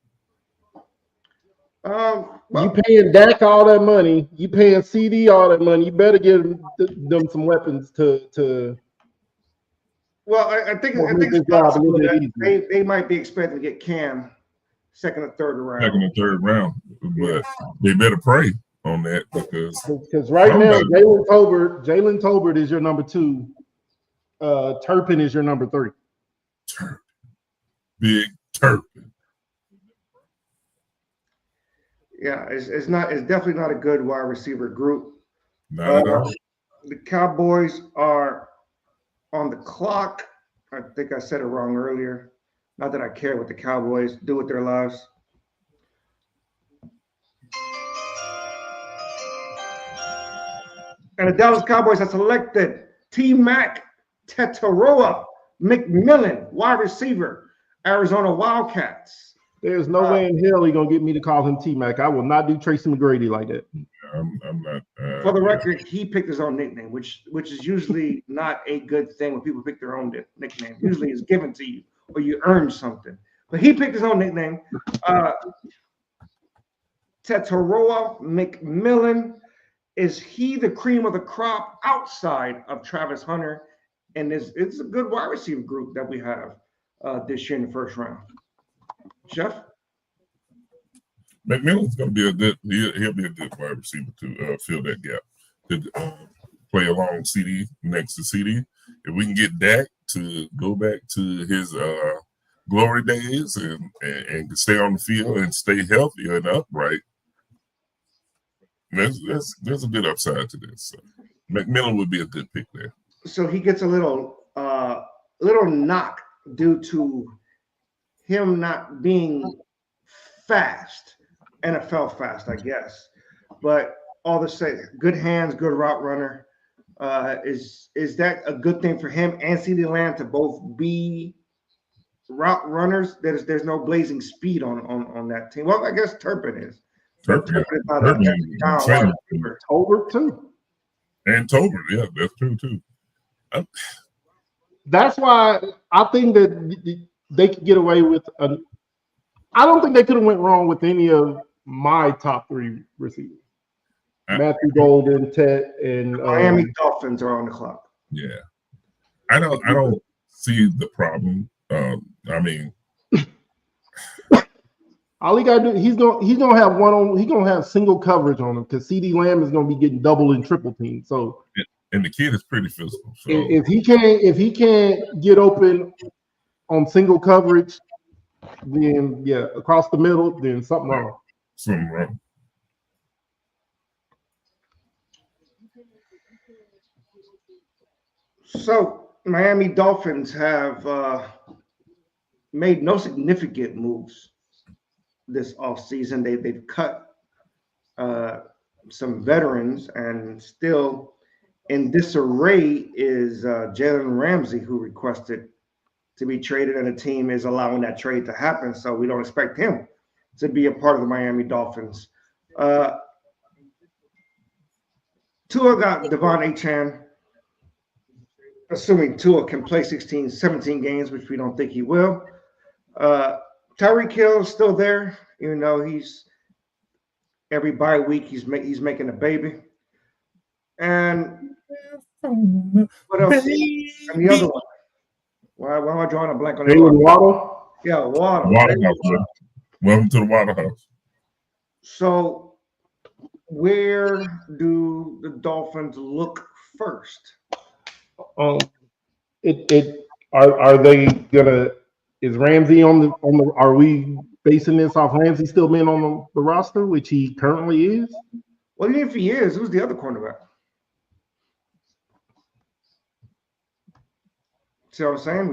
You paying Dak all that money. You paying CD all that money. You better give them some weapons to. Well, I think they might be expecting to get Cam second or third round. But they better pray on that because right now Jalen Tolbert is your number 2. Turpin is your number 3. Big Turpin. Yeah, it's definitely not a good wide receiver group. Not at all. The Cowboys are on the clock. I think I said it wrong earlier. Not that I care what the Cowboys do with their lives. And the Dallas Cowboys have selected T-Mac Tetaroa McMillan, wide receiver, Arizona Wildcats. There's no way in hell he's gonna get me to call him T-Mac. I will not do Tracy McGrady like that. I'm not. For the record, he picked his own nickname, which is usually not a good thing when people pick their own nickname. Usually, it's given to you or you earn something. But he picked his own nickname. Tetaroa McMillan. Is he the cream of the crop outside of Travis Hunter? And it's a good wide receiver group that we have this year in the first round. Jeff? McMillan's going to be a good. He'll be a good wide receiver to fill that gap. To play along CD next to CD. If we can get Dak to go back to his glory days and stay on the field and stay healthy and upright, there's a good upside to this. So McMillan would be a good pick there. So he gets a little knock due to him not being fast, NFL fast, I guess. But all the same, good hands, good route runner. Is that a good thing for him and CeeDee Lamb to both be route runners? There's no blazing speed on that team. Well, I guess Turpin is. Turpin is not Tolbert too. And Tolbert, yeah, that's true too. That's why I think that they could get away with I don't think they could have went wrong with any of my top 3 receivers. Matthew Golden, Ted, and Miami Dolphins are on the clock. Yeah, I don't see the problem. I mean, all he gotta do, he's gonna have he's gonna have single coverage on him because CD Lamb is gonna be getting double and triple team. So and the kid is pretty physical. So if he can't get open on single coverage, then yeah, across the middle, then something wrong. Something wrong. So Miami Dolphins have made no significant moves this offseason. They've cut some veterans, and still in disarray is Jalen Ramsey, who requested to be traded, and the team is allowing that trade to happen. So we don't expect him to be a part of the Miami Dolphins. Tua got Devon Achane, assuming Tua can play 17 games, which we don't think he will. Tyreek Hill is still there, even though he's every bye week he's making a baby. And what else? And the other one. Why am I drawing a blank on that? Waddle? Yeah, Waddle. Waterhouse. Welcome to the Waterhouse. So, where do the Dolphins look first? Are they gonna? Is Ramsey on the? Are we basing this off Ramsey still being on the roster, which he currently is? Well, even if he is, who's the other cornerback? See what I'm saying?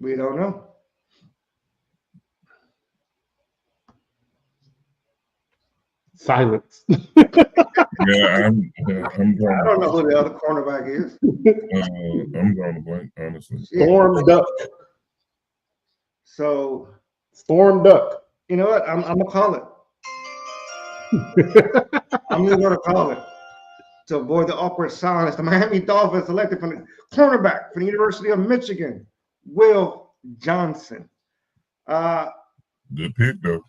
We don't know. Silence. Yeah, I'm I don't know who the other cornerback is. I'm drawing a blank, honestly. Storm Duck. So, Storm Duck. you know what? I'm gonna call it. I'm just gonna call it to avoid the awkward silence. The Miami Dolphins selected from the cornerback from the University of Michigan, Will Johnson. Good pick though.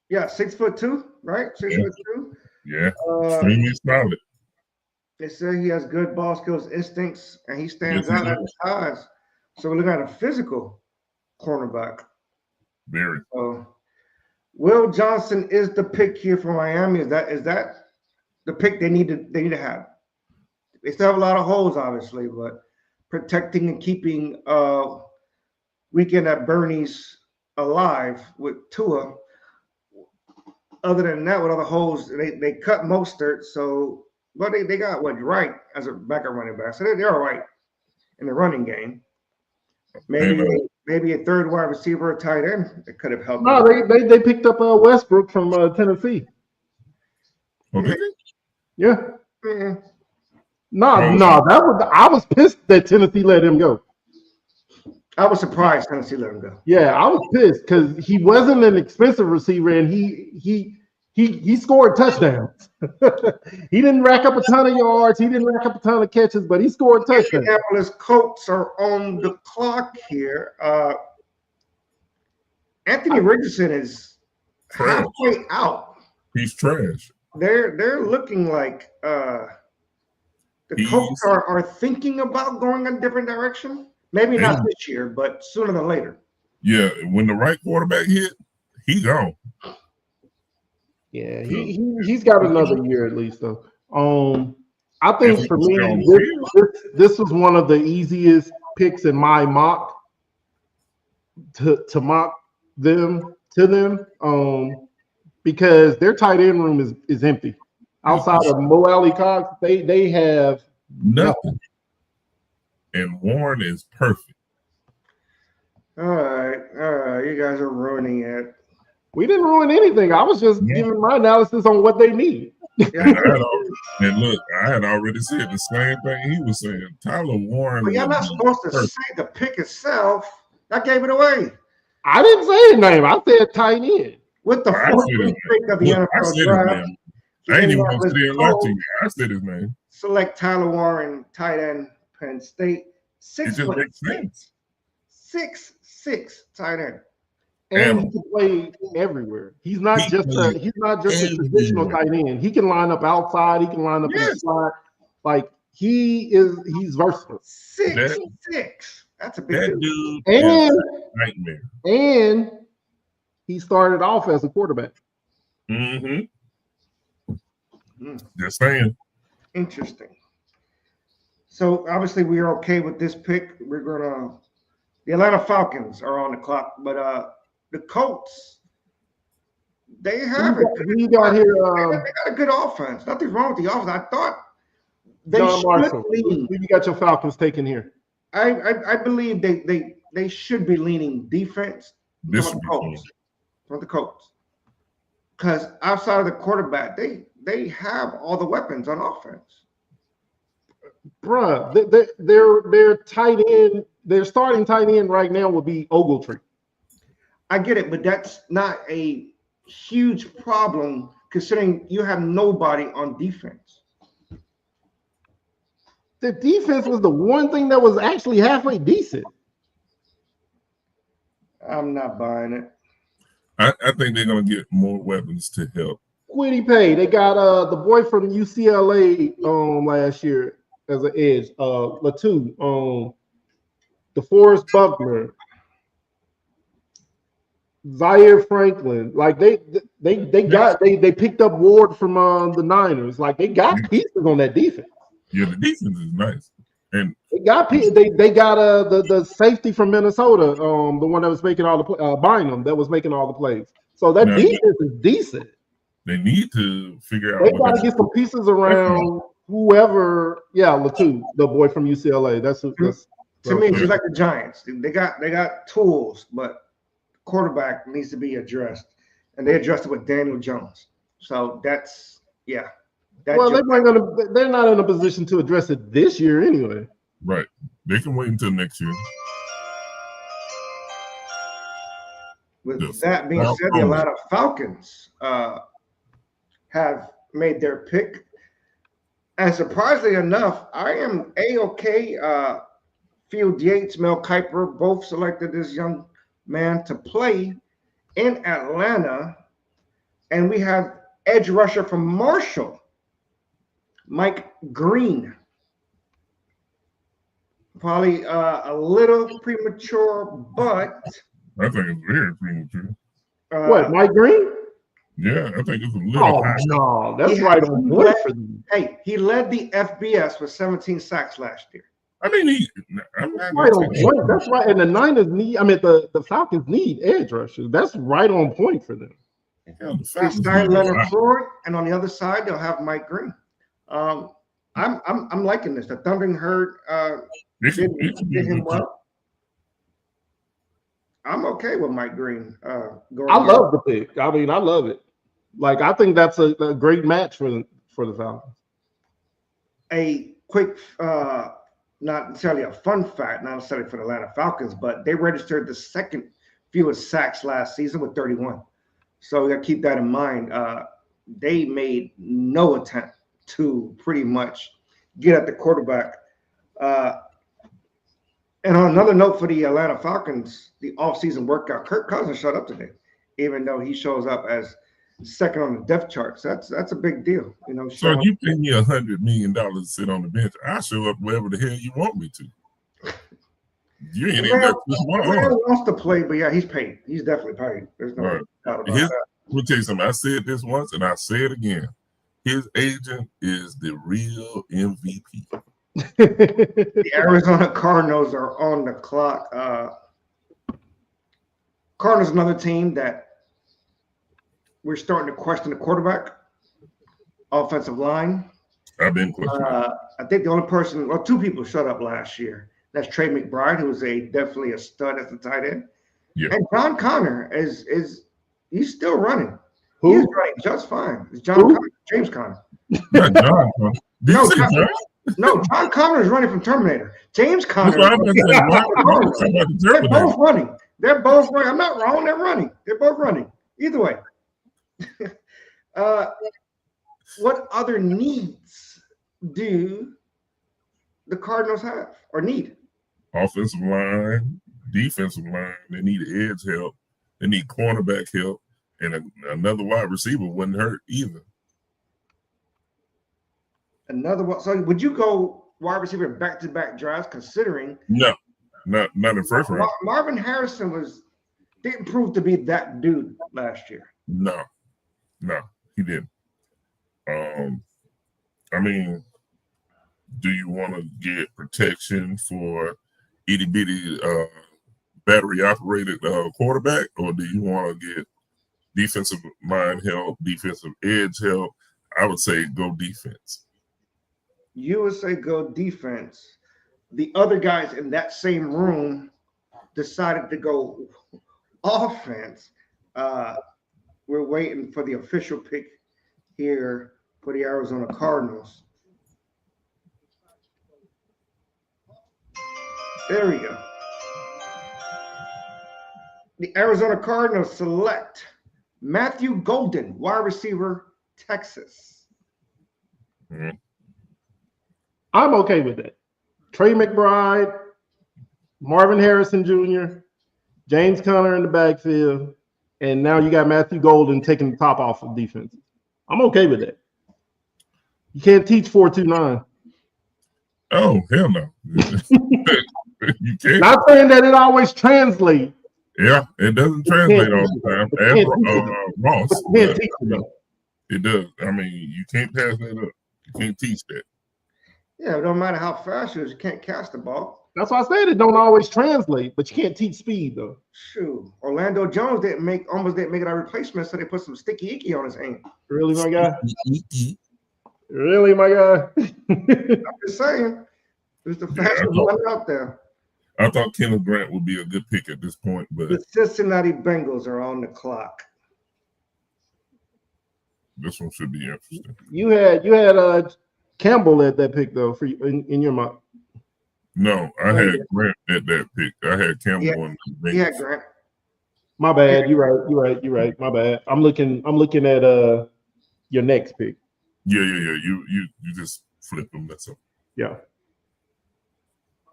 Yeah, 6'2", right? 6'2". Yeah, extremely solid. They say he has good ball skills, instincts, and he stands out at his size. So we're looking at a physical cornerback. Very. So Will Johnson is the pick here for Miami. Is that the pick they need to have? They still have a lot of holes, obviously, but protecting and keeping Weekend at Bernie's alive with Tua. Other than that, with other holes, they cut Mostert, so but they got Wright as a backup running back, so they're all right in the running game. Maybe a third wide receiver, a tight end, that could have helped. No, they picked up Westbrook from Tennessee. Okay. Yeah. Mm-hmm. I was pissed that Tennessee let him go. I was surprised Tennessee let him go. Yeah, I was pissed because he wasn't an expensive receiver, and he scored touchdowns. He didn't rack up a ton of yards. He didn't rack up a ton of catches, but he scored touchdowns. Indianapolis Colts are on the clock here. Anthony Richardson is halfway out. He's trash. They're looking like the Colts are thinking about going a different direction. Maybe not this year, but sooner than later. Yeah, when the right quarterback hit, he gone. Yeah, he's got another year at least though. I think for me, this was one of the easiest picks in my mock to mock them to them. Because their tight end room is empty. Outside of Mo Alley Cox, they have nothing. And Warren is perfect. All right. You guys are ruining it. We didn't ruin anything. I was just giving my analysis on what they need. And look, I had already said the same thing he was saying. Tyler Warren. But you're not supposed to say the pick itself. I gave it away. I didn't say his name. I said tight end. With the 14th pick of the NFL draft, I ain't even going to say it last year. I said his name. Select Tyler Warren, tight end, Penn State. 6'6", tight end. And he can play everywhere. He's not just a traditional tight end. He can line up outside. He can line up in the slot. Like he's versatile. 6'6". That's a big dude. And nightmare. And he started off as a quarterback. Mm-hmm. Just saying. Interesting. So obviously we are okay with this pick. The Atlanta Falcons are on the clock, but the Colts, they have it. We got here. They got a good offense. Nothing wrong with the offense. I thought they John should Marshall. lean. You got your Falcons taken here. I believe they should be leaning defense This from the Colts. Because outside of the quarterback, they have all the weapons on offense. Bruh, their tight end, their starting tight end right now would be Ogletree. I get it, but that's not a huge problem considering you have nobody on defense. The defense was the one thing that was actually halfway decent. I'm not buying it. I think they're going to get more weapons to help. Kwity Paye. They got the boy from UCLA last year as an edge. Latu. DeForest Buckner. Zaire Franklin. Like they picked up Ward from the Niners. Like they got pieces on that defense. Yeah, the defense is nice. And they got the safety from Minnesota, the one that was making all the Bynum that was making all the plays. So that defense is decent. They need to figure out. They got to get some pieces around whoever. Yeah, Latu, the boy from UCLA. That's to me. It's just like the Giants. They got tools, but quarterback needs to be addressed, and they addressed it with Daniel Jones. So that's Well, they're not in a position to address it this year anyway. Right. They can wait until next year. With that being said, the Atlanta Falcons have made their pick. And surprisingly enough, I am A-OK. Field Yates, Mel Kiper both selected this young man to play in Atlanta. And we have edge rusher from Marshall, Mike Green. Probably a little premature, but I think it's very premature. What, Mike Green? Yeah, I think it's a little high. No, that's right on point for them. Hey, he led the FBS with 17 sacks last year. I mean, that's right on point. That's right. And the Niners the Falcons need edge rushers. That's right on point for them. They signed Leonard Floyd, and on the other side, they'll have Mike Green. I'm liking this. The Thundering Herd did him well. I'm okay with Mike Green. I love the pick. I mean, I love it. Like, I think that's a great match for the Falcons. A quick, not necessarily a fun fact, not necessarily for the Atlanta Falcons, but they registered the second fewest sacks last season with 31. So we got to keep that in mind. They made no attempt to pretty much get at the quarterback. And on another note for the Atlanta Falcons, the offseason workout, Kirk Cousins showed up today, even though he shows up as second on the depth chart. So that's a big deal. So if you pay me $100 million to sit on the bench, I show up wherever the hell you want me to. You ain't even got this one. Wants to play, but yeah, he's paid. He's definitely paid. There's no doubt about that. Let me tell you something. I said this once and I say it again. His agent is the real MVP. The Arizona Cardinals are on the clock. Cardinals, another team that we're starting to question the quarterback, offensive line. I've been questioning. I think the only person, well, two people shut up last year. That's Trey McBride, who was definitely a stud as a tight end. Yeah. And John Connor is he's still running. Who? He's running just fine. It's James Conner. Not John Connor. No, John Connor is running from Terminator. James Conner. They're both running. They're both running. I'm not wrong. They're running. They're both running. Either way. What other needs do the Cardinals have or need? Offensive line, defensive line. They need edge help. They need cornerback help, and another wide receiver wasn't hurt either. Another one. So would you go wide receiver back-to-back drafts, considering No, not in first round. Marvin Harrison didn't prove to be that dude last year. No, he didn't. I mean, do you want to get protection for itty bitty battery operated quarterback, or do you want to get defensive line help, defensive edge help? I would say go defense. You would say go defense. The other guys in that same room decided to go offense. We're waiting for the official pick here for the Arizona Cardinals. There we go. The Arizona Cardinals select Matthew Golden, wide receiver, Texas. Mm-hmm. I'm okay with that. Trey McBride, Marvin Harrison Jr., James Conner in the backfield, and now you got Matthew Golden taking the top off of defense. I'm okay with that. You can't teach 4-2-9. Oh, hell no. You can't. Not saying that it always translates. Yeah, it doesn't translate all the time. Ross, Can't teach it, though. it does. I mean, you can't pass that up. You can't teach that. Yeah, it don't matter how fast you can't catch the ball. That's why I said it don't always translate, but you can't teach speed, though. Shoot. Orlando Jones almost didn't make it a replacement, so they put some sticky icky on his aim. Really, my guy? Really, my guy? I'm just saying. It's the fastest one out there. I thought Kenneth Grant would be a good pick at this point, but The Cincinnati Bengals are on the clock. this one should be interesting. You had Campbell at that pick, though, for you, in your mock. No, I had Grant at that pick. I had Campbell on the bench. Yeah, Grant. My bad. You're right. My bad. I'm looking at your next pick. Yeah. You just flip them. That's all. Yeah.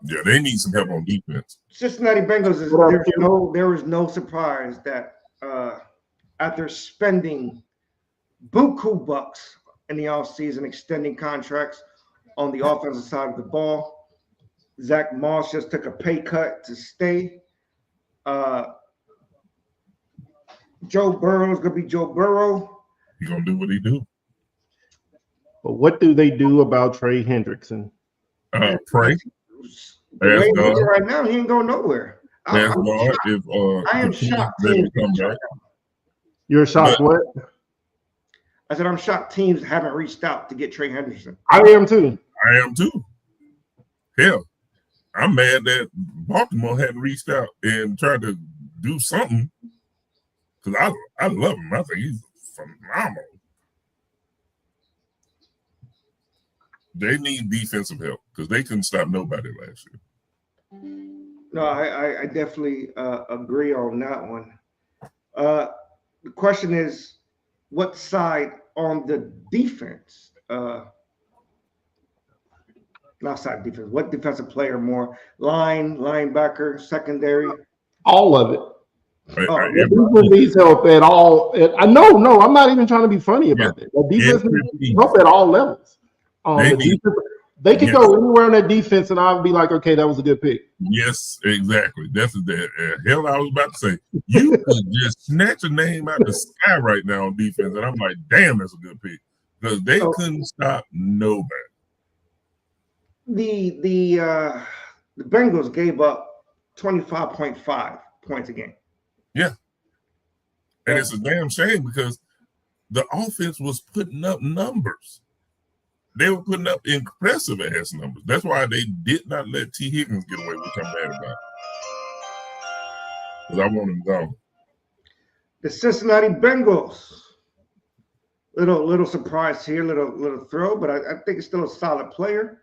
Yeah, they need some help on defense. Cincinnati Bengals there is no surprise that after spending buku bucks in the offseason, extending contracts on the offensive side of the ball, Zach Moss just took a pay cut to stay. Joe Burrow is going to be Joe Burrow. He's going to do what he do. But what do they do about Trey Hendrickson? Pray. The way he's right now, he ain't going nowhere. I am shocked. You're shocked, what? I said I'm shocked teams haven't reached out to get Trey Henderson. I am too. Hell, I'm mad that Baltimore hadn't reached out and tried to do something, because I love him. I think he's phenomenal. They need defensive help because they couldn't stop nobody last year. No, I definitely agree on that one. The question is, what side on the defense? Not side defense. What defensive player more? Linebacker, secondary? All of it. Defense needs help at all. No, I'm not even trying to be funny about it. The defense needs help at all levels. They could go anywhere on that defense, and I'll be like, okay, that was a good pick. Yes, exactly. That's the hell I was about to say. You could just snatch a name out of the sky right now on defense, and I'm like, damn, that's a good pick, because they couldn't stop nobody. The Bengals gave up 25.5 points a game. Yeah, and it's a damn shame because the offense was putting up numbers. They were putting up impressive ass numbers. That's why they did not let T. Higgins get away, which I'm mad about. Because I want him gone. The Cincinnati Bengals. Little surprise here, little throw, but I think it's still a solid player.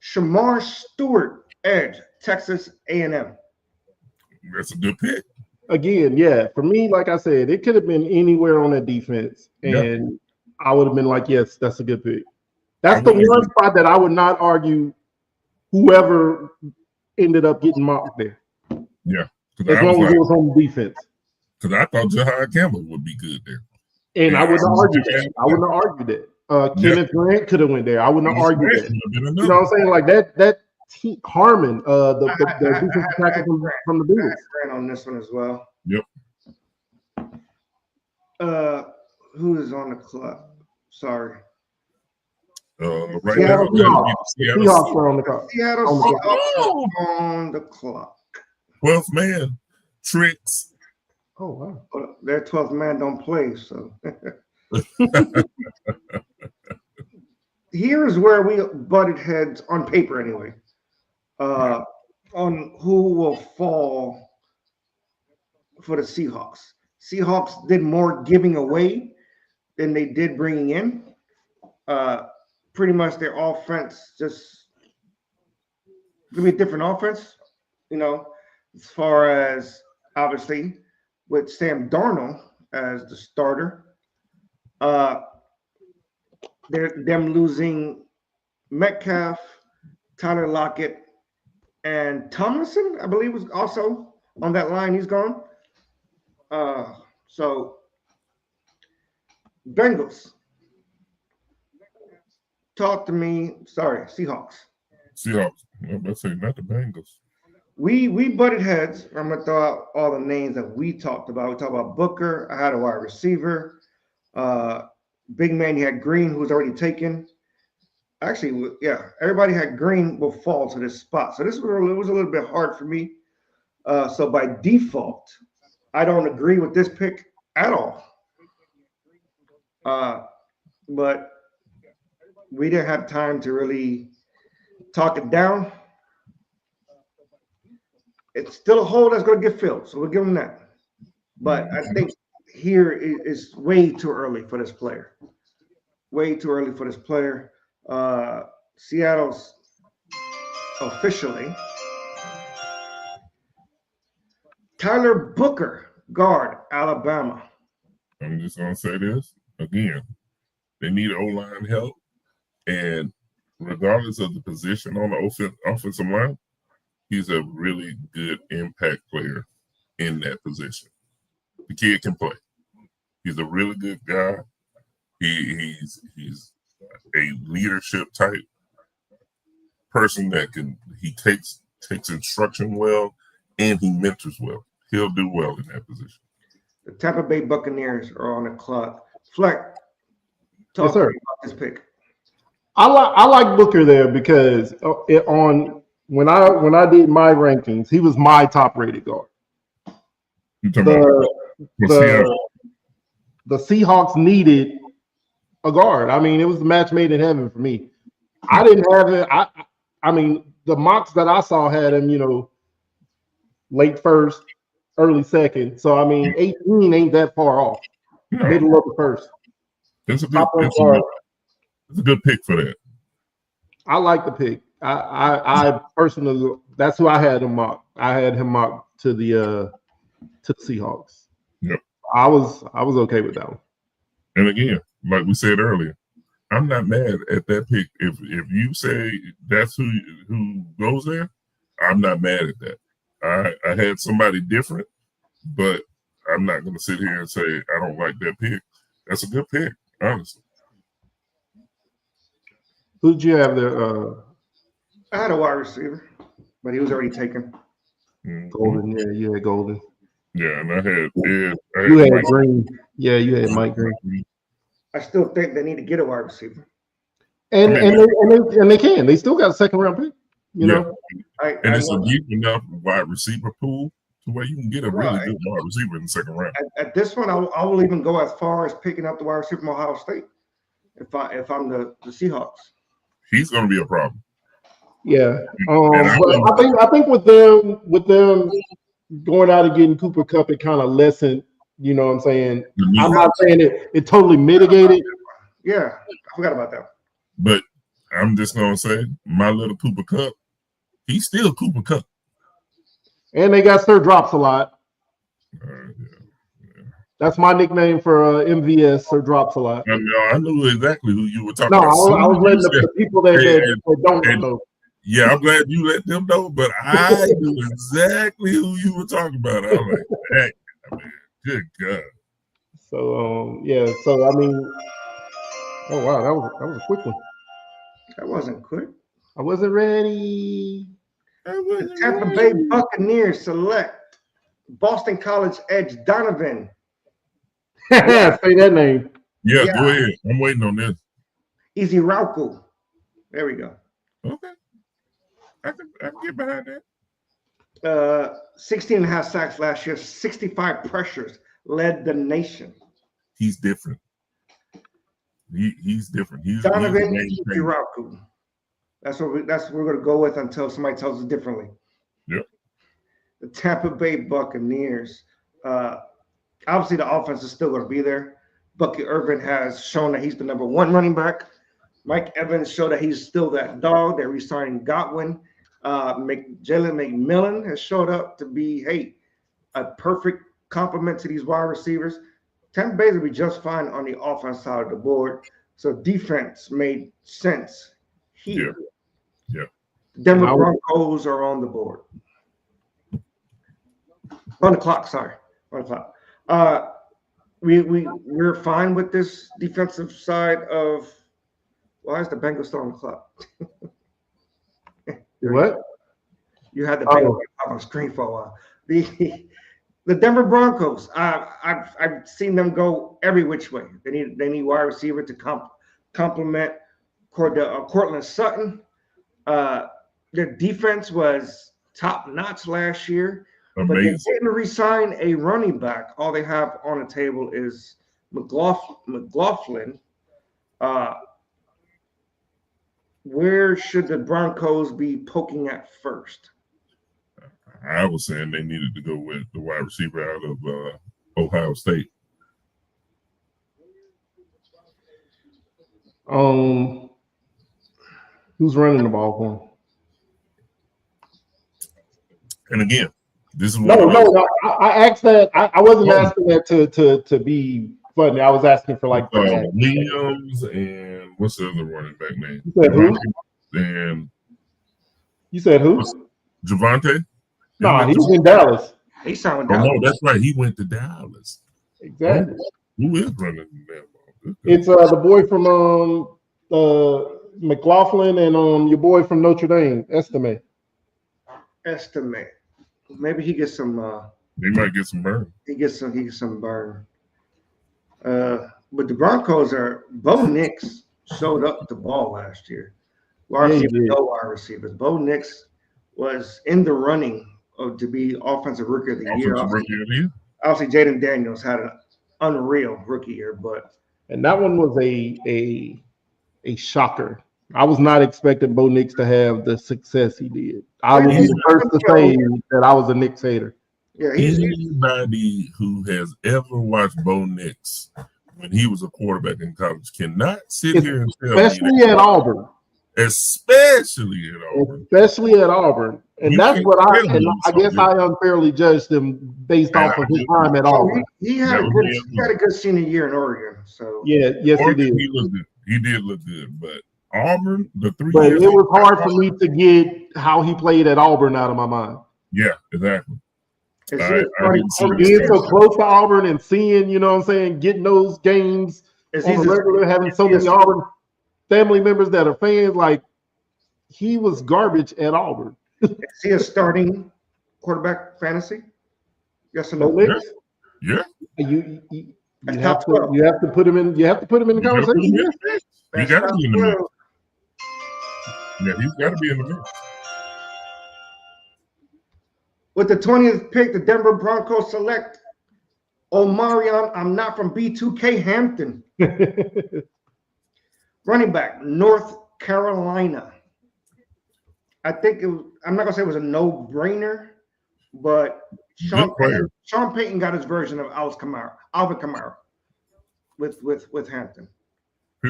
Shamar Stewart, edge, Texas A&M. That's a good pick. Again, yeah. For me, like I said, it could have been anywhere on that defense, and I would have been like, yes, that's a good pick. That's the one spot that I would not argue whoever ended up getting mocked there. Yeah. As long as it was on defense. Because I thought Jahai Campbell would be good there. And I Yeah, wouldn't argue that. I wouldn't argue that. Kenneth Grant could have went there. I wouldn't argue that. You know what I'm saying? Like that. Harmon, the defensive tackle from the Bills. Grant on this one as well. Yep. Who is on the clock? Sorry. Right Seattle now, Seahawks are on the clock. Seattle Seahawks on the clock. 12th man, Tricks. Oh wow. Well, their 12th man don't play, so. Here's where we butted heads on paper anyway. On who will fall for the Seahawks. Seahawks did more giving away than they did bringing in. Pretty much their offense just give me a different offense, you know, as far as obviously with Sam Darnold as the starter. They're them losing Metcalf, Tyler Lockett, and Tomlinson, I believe, was also on that line. He's gone. So Bengals. Talk to me. Sorry, Seahawks. Let's say not the Bengals. We butted heads. I'm gonna throw out all the names that we talked about. We talked about Booker. I had a wide receiver. Big man, you had Green, who was already taken. Actually, yeah, everybody had Green will fall to this spot. So this was a little bit hard for me. So by default, I don't agree with this pick at all. But we didn't have time to really talk it down. It's still a hole that's going to get filled, so we'll give them that. But I think here is way too early for this player. Way too early for this player. Seattle's officially Tyler Booker, guard, Alabama. I'm just going to say this again. They need O-line help. And regardless of the position on the offensive line, he's a really good impact player in that position. The kid can play. He's a really good guy. He's a leadership type person that he takes instruction well and he mentors well. He'll do well in that position. The Tampa Bay Buccaneers are on the clock. Fleck, talk Yes, sir. to me about this pick. I like Booker there because when I did my rankings, he was my top rated guard. You talking about The Seahawks needed a guard. I mean, it was the match made in heaven for me. I didn't have it. I mean, the mocks that I saw had him, you know, late first, early second. So I mean, 18 ain't that far off. No. Middle of the first. It's a good pick for that. I like the pick. I personally, that's who I had him mocked. I had him mocked to the Seahawks. Yep. I was okay with that one. And again, like we said earlier, I'm not mad at that pick. If you say that's who goes there, I'm not mad at that. I had somebody different, but I'm not going to sit here and say I don't like that pick. That's a good pick, honestly. Who did you have there? I had a wide receiver, but he was already taken. Golden. Yeah, you had Golden. Yeah, and I had Ed. You had Green. Yeah, you had Mike Green. I still think they need to get a wide receiver. And they can. They still got a second round pick. You know. And it's a deep enough wide receiver pool to where you can get a really good wide receiver in the second round. At this one, I will even go as far as picking up the wide receiver from Ohio State. If I'm the Seahawks, he's going to be a problem. Yeah, but I think with them going out and getting Cooper Kupp, it kind of lessened. You know what I'm saying? I'm not saying it totally mitigated. Yeah, I forgot about that. But I'm just going to say, my little Cooper Kupp, he's still Cooper Kupp. And they got Sir Drops a lot. That's my nickname for MVS, Sir Drops a lot. I knew exactly who you were talking about. No, I was letting the people that don't know. Yeah, I'm glad you let them know, but I knew exactly who you were talking about. I was like, Good God. So yeah. So I mean, oh wow, that was a quick one. That wasn't quick. I wasn't ready. The Tampa Bay Buccaneers select Boston College edge Donovan. Say that name. Yeah, Yeah. go ahead. I'm waiting on this. Easy Rauku. There we go. Okay. I can get behind that. 16 and a half sacks last year, 65 pressures, led the nation. He's different. He's different. He's Donovan he's a Rauku. That's what we're going to go with until somebody tells us differently. Yep. The Tampa Bay Buccaneers. Obviously, the offense is still going to be there. Bucky Irvin has shown that he's the number one running back. Mike Evans showed that he's still that dog. They're re-signing Godwin. Jalen McMillan has showed up to be, a perfect complement to these wide receivers. Tampa Bay will be just fine on the offense side of the board. So defense made sense here. Yeah. The Denver Broncos are on the board. On the clock, sorry. On the clock. We're fine with this defensive side of. Why is the Bengals still on the clock? What? You had the Bengals on the screen for a while. The Denver Broncos. I've seen them go every which way. They need wide receiver to complement Cortland Sutton. Their defense was top notch last year. Amazing. But they didn't resign a running back. All they have on the table is McLaughlin. Where should the Broncos be poking at first? I was saying they needed to go with the wide receiver out of Ohio State. Who's running the ball for him? And again, this is no. I asked that. I wasn't asking that to be funny. I was asking for like Williams and what's the other running back name? You said who? And you said who? Javante? No, he's in Dallas. He signed with Dallas. No, that's right. He went to Dallas. Exactly. Who is running that ball? It's the boy from McLaughlin and your boy from Notre Dame, Estime. Maybe he gets some. They might get some burn. He gets some burn. But the Broncos Bo Nix showed up the ball last year. No wide receivers. Bo Nix was in the running to be offensive rookie of the year. Obviously, Jaden Daniels had an unreal rookie year, and that one was a shocker. I was not expecting Bo Nix to have the success he did. I will be the first to say that I was a Nix hater. Yeah, anybody who has ever watched Bo Nix when he was a quarterback in college cannot sit here and tell me especially at Auburn. And that's what I guess I unfairly judged him based off of his time at Auburn. He had a good senior year in Oregon. So yes, he did. He did look good, but Auburn, But it was hard for me to get how he played at Auburn out of my mind. Yeah, exactly. Being so close to Auburn and seeing, getting those games on the regular, having so many Auburn family members that are fans, like he was garbage at Auburn. Is he a starting quarterback fantasy? Yes or no? Yeah. You have to put him in. You have to put him in the conversation. You got to be in the mix. Yeah, he's got to be in the mix. With the 20th pick, the Denver Broncos select Omarion. I'm not from B2K Hampton. Running back, North Carolina. I think I'm not gonna say it was a no-brainer, but Sean Payton got his version of Alvin Kamara with Hampton.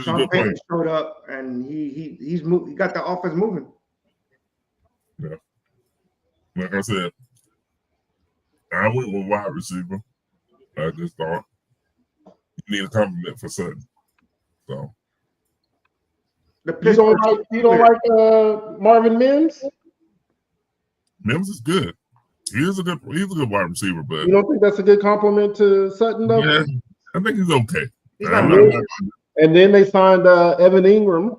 Sean Payton showed up and he got the offense moving. Yeah. Like I said, I went with wide receiver. I just thought you need a compliment for Sutton. So you don't like Marvin Mims? Mims is good. He's a good wide receiver, but You don't think that's a good compliment to Sutton, though? yeah, I think he's okay. He's I'm not not- good. And then they signed Evan Ingram.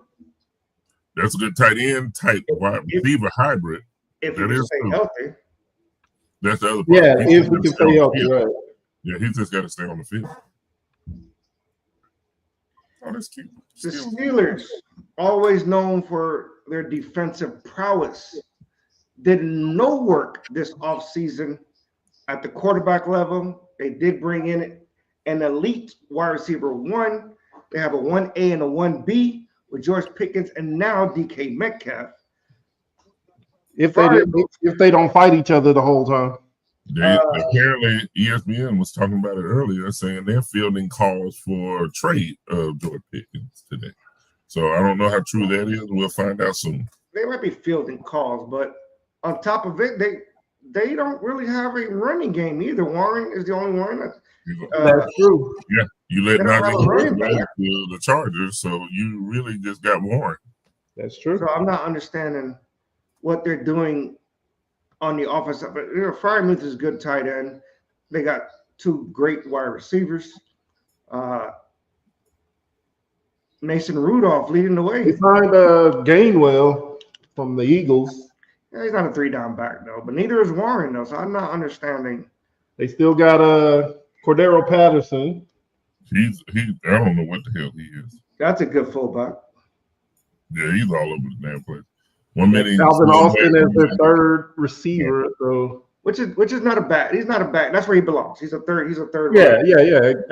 That's a good tight end type wide receiver hybrid. If That he is stay true. healthy. That's the other part. Yeah, He if just we gotta can stay on stay the healthy, field. right? Yeah, he just got to stay on the field. Oh, that's cute. The Still- Steelers, always known for their defensive prowess, did no work this offseason at the quarterback level. They did bring in an elite wide receiver 1. They have a 1A and a 1B with George Pickens and now DK Metcalf. If they don't fight each other the whole time. Apparently, ESPN was talking about it earlier, saying they're fielding calls for trade of George Pickens today. So I don't know how true that is. We'll find out soon. They might be fielding calls, but on top of it, they don't really have a running game either. Warren is the only one. That's true. You let They don't have Najee a running Harris back. go to the Chargers, so you really just got Warren. That's true. So I'm not understanding what they're doing on the offensive. But Freiermuth is a good tight end. They got 2 great wide receivers. Mason Rudolph leading the They way. signed Gainwell from the Eagles. Yeah, he's not a 3-down back though, but neither is Warren though. So I'm not understanding. They still got Cordero Patterson. He I don't know what the hell he is. That's a good fullback. Yeah, he's all over the damn place. 1 minute, Calvin he's Austin back, as their third receiver. So Which is not a bad. He's not a bad. That's where he belongs. He's a third. yeah.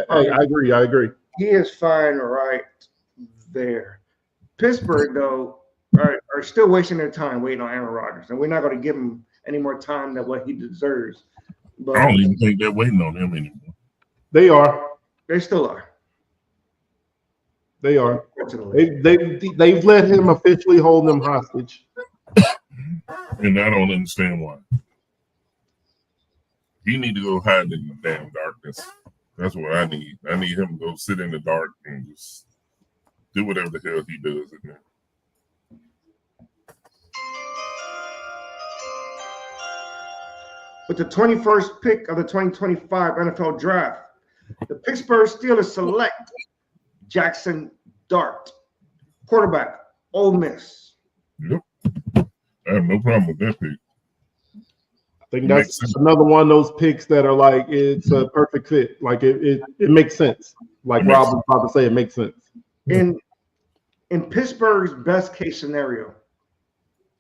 I agree. He is fine right there. Pittsburgh though are still wasting their time waiting on Aaron Rodgers, and we're not going to give him any more time than what he deserves. But I don't even think they're waiting on him anymore. They are. they still are. They are. Unfortunately. They've let him officially hold them hostage. And I don't understand why. He need to go hide in the damn darkness. That's what I need. I need him to go sit in the dark and just do whatever the hell he does in there. With the 21st pick of the 2025 NFL Draft, the Pittsburgh Steelers select Jackson Dart, quarterback, Ole Miss. Yep. I have no problem with that pick. I think Makes that's sense. another one of those picks that are like it's a perfect fit. Like it makes sense. Like It makes Rob was about to say, it makes sense. In Pittsburgh's best case scenario,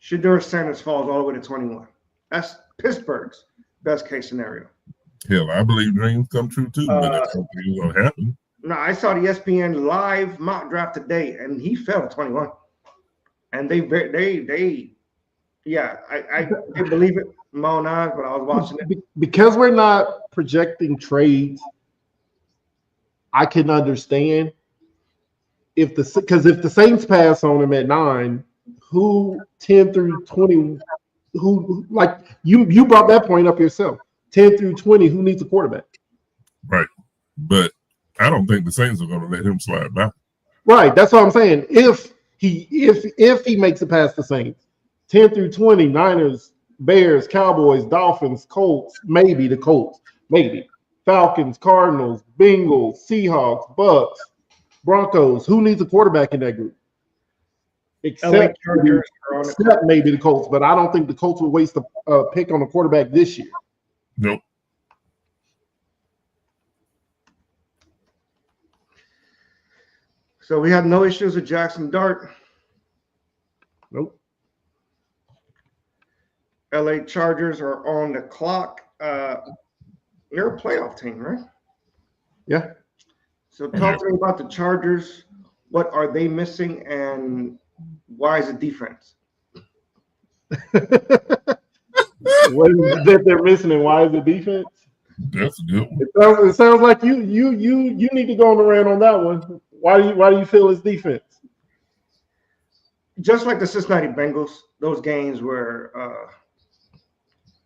Shedeur Sanders falls all the way to 21. That's Pittsburgh's best case scenario. Hell, I believe dreams come true too, but that's something going to happen. Now, I saw the ESPN live mock draft today, and he fell at 21. And they believe it in my own eyes, but I was watching it. Because we're not projecting trades, I can understand if the Saints pass on him at 9, who 10 through 20, who like you brought that point up yourself. 10 through 20, who needs a quarterback? Right. But I don't think the Saints are going to let him slide by. Right, that's what I'm saying. If he makes it past the Saints, 10 through 20, Niners, Bears, Cowboys, Dolphins, Colts, maybe the Colts, maybe Falcons, Cardinals, Bengals, Seahawks, Bucks, Broncos. Who needs a quarterback in that group? LA Except Chargers are on the except maybe the Colts, but I don't think the Colts would waste a pick on a quarterback this year. Nope. So we have no issues with Jackson Dart. Nope. LA Chargers are on the clock. You're a playoff team, right? Yeah. So talk to me about the Chargers. What are they missing, and why is it defense? What is it that they're missing, and why is it defense? That's a good one. It sounds like you need to go on the rant on that one. Why do you feel it's defense? Just like the Cincinnati Bengals, those games were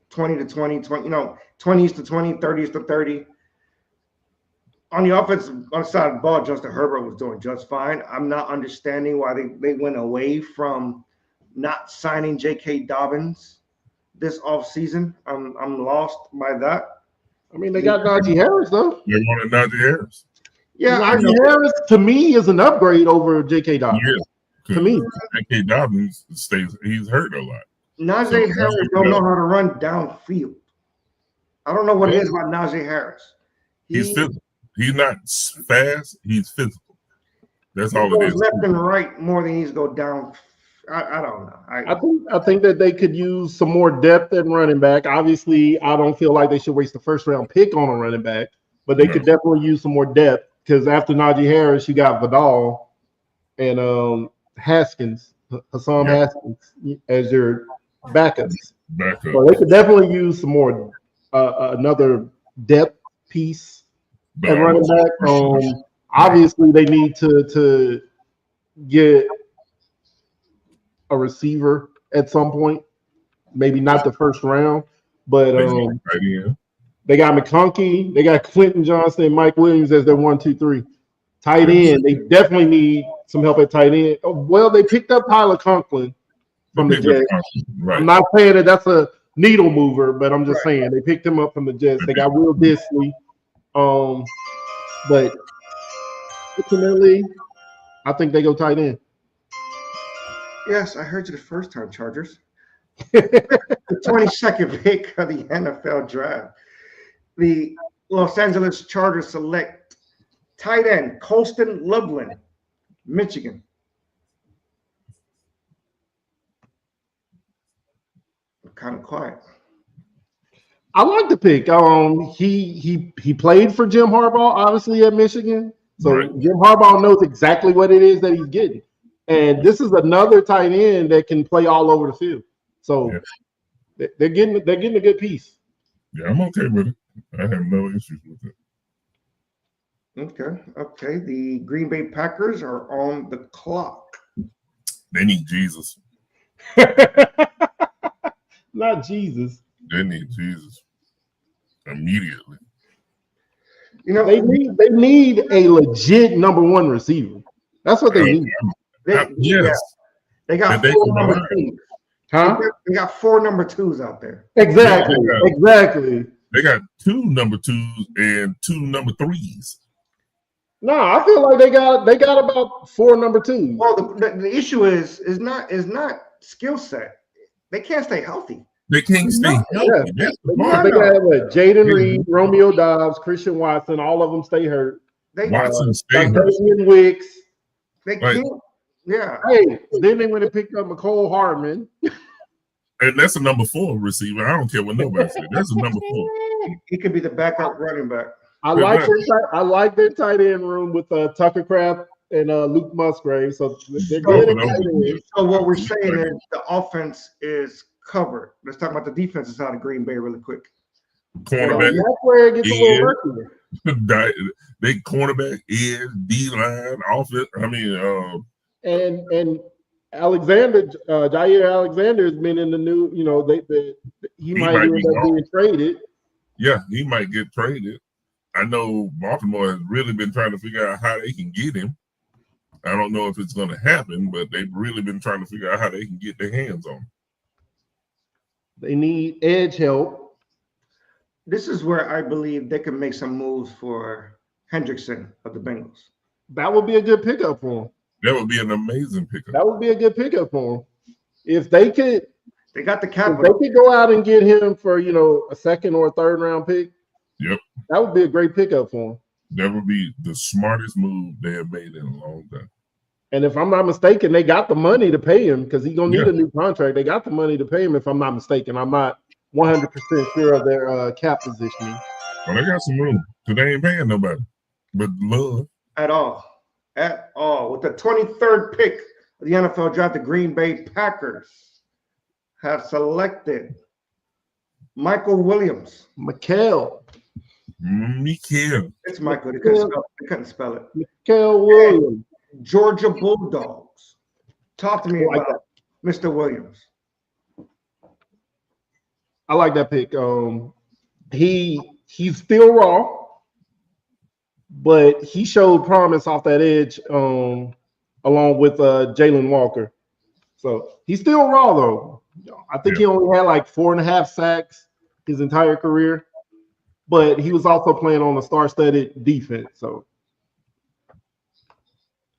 20 to 20, 20s to 20, 30s to 30. On the offensive side of the ball, Justin Herbert was doing just fine. I'm not understanding why they went away from not signing J.K. Dobbins. this offseason. I'm lost by that. I mean, they got Najee Harris though. They wanted Najee Harris. Yeah, I know. Najee Harris to me is an upgrade over J.K. Dobbins. Yeah, To me, J.K. Dobbins he's hurt a lot. Najee So, Harris don't know how to run downfield. I don't know what it is about Najee Harris. He's physical. He's not fast. He's physical. That's all it is. Left and right more than he's go down. I don't know. I think that they could use some more depth at running back. Obviously, I don't feel like they should waste the first round pick on a running back, but they could definitely use some more depth because after Najee Harris, you got Vidal and Haskins, Hassan Haskins as your backups. So they could definitely use some more another depth piece at running back. Obviously, they need to get a receiver at some point, maybe not the first round, but they got McConkey, they got Quentin Johnson and Mike Williams as their 1, 2, 3 tight end. They definitely need some help at tight end. Well, they picked up Tyler Conklin from the Jets. Right. I'm not saying that that's a needle mover, but I'm just saying they picked him up from the Jets. They got Will Disley, but ultimately, I think they go tight end. Yes, I heard you the first time, Chargers. The 22nd pick of the NFL draft. The Los Angeles Chargers select tight end Colston Loveland, Michigan. Kind of quiet. I like the pick. He played for Jim Harbaugh, obviously at Michigan. So Jim Harbaugh knows exactly what it is that he's getting. And this is another tight end that can play all over the field. So they're getting a good piece. Yeah, I'm okay with it. I have no issues with it. Okay. The Green Bay Packers are on the clock. They need Jesus. Not Jesus. They need Jesus immediately. You know, they need a legit number one receiver. That's what they need. Yes. They got four number twos. Huh? They got 4 number 2s out there. Exactly. They got 2 number 2s and 2 number 3s. No, I feel like they got about 4 number 2s. Well, the issue is not skill set. They can't stay healthy. They can't stay healthy. Yeah. They got Jaden Reed, Romeo Dobbs, Christian Watson. All of them stay hurt. Watson stay hurt. Wicks. They can't. Yeah. Hey, then they went and picked up McCole Hardman. And that's a number 4 receiver. I don't care what nobody says. That's a number 4. He could be the backup running back. I like their tight end room with Tucker Kraft and Luke Musgrave. So they're good. So what we're saying is the offense is covered. Let's talk about the defensive side of Green Bay really quick. Cornerback. That's where it gets a little murkier. They cornerback, edge, D-line, offense. I mean, and Alexander, Jair Alexander has been in the new. You know, he might end up being traded. Yeah, he might get traded. I know Baltimore has really been trying to figure out how they can get him. I don't know if it's going to happen, but they've really been trying to figure out how they can get their hands on him. They need edge help. This is where I believe they can make some moves for Hendrickson of the Bengals. That would be a good pickup for him. That would be an amazing pickup. That would be a good pickup for him. If they could, they got the capital. If they could go out and get him for a second or a third round pick. Yep, that would be a great pickup for him. That would be the smartest move they have made in a long time. And if I'm not mistaken, they got the money to pay him because he's gonna need a new contract. They got the money to pay him. If I'm not mistaken, I'm not 100% sure of their cap positioning. Well, they got some room. So they ain't paying nobody, but love at all. With the 23rd pick of the NFL draft, the Green Bay Packers have selected Michael Williams. Michael. It's Michael. They couldn't spell it. Michael Williams. Georgia Bulldogs. Talk to me about Mr. Williams. I like that pick. He's still raw, but he showed promise off that edge along with Jalen Walker. So he's still raw though. I think he only had like 4.5 sacks his entire career, but he was also playing on a star-studded defense. So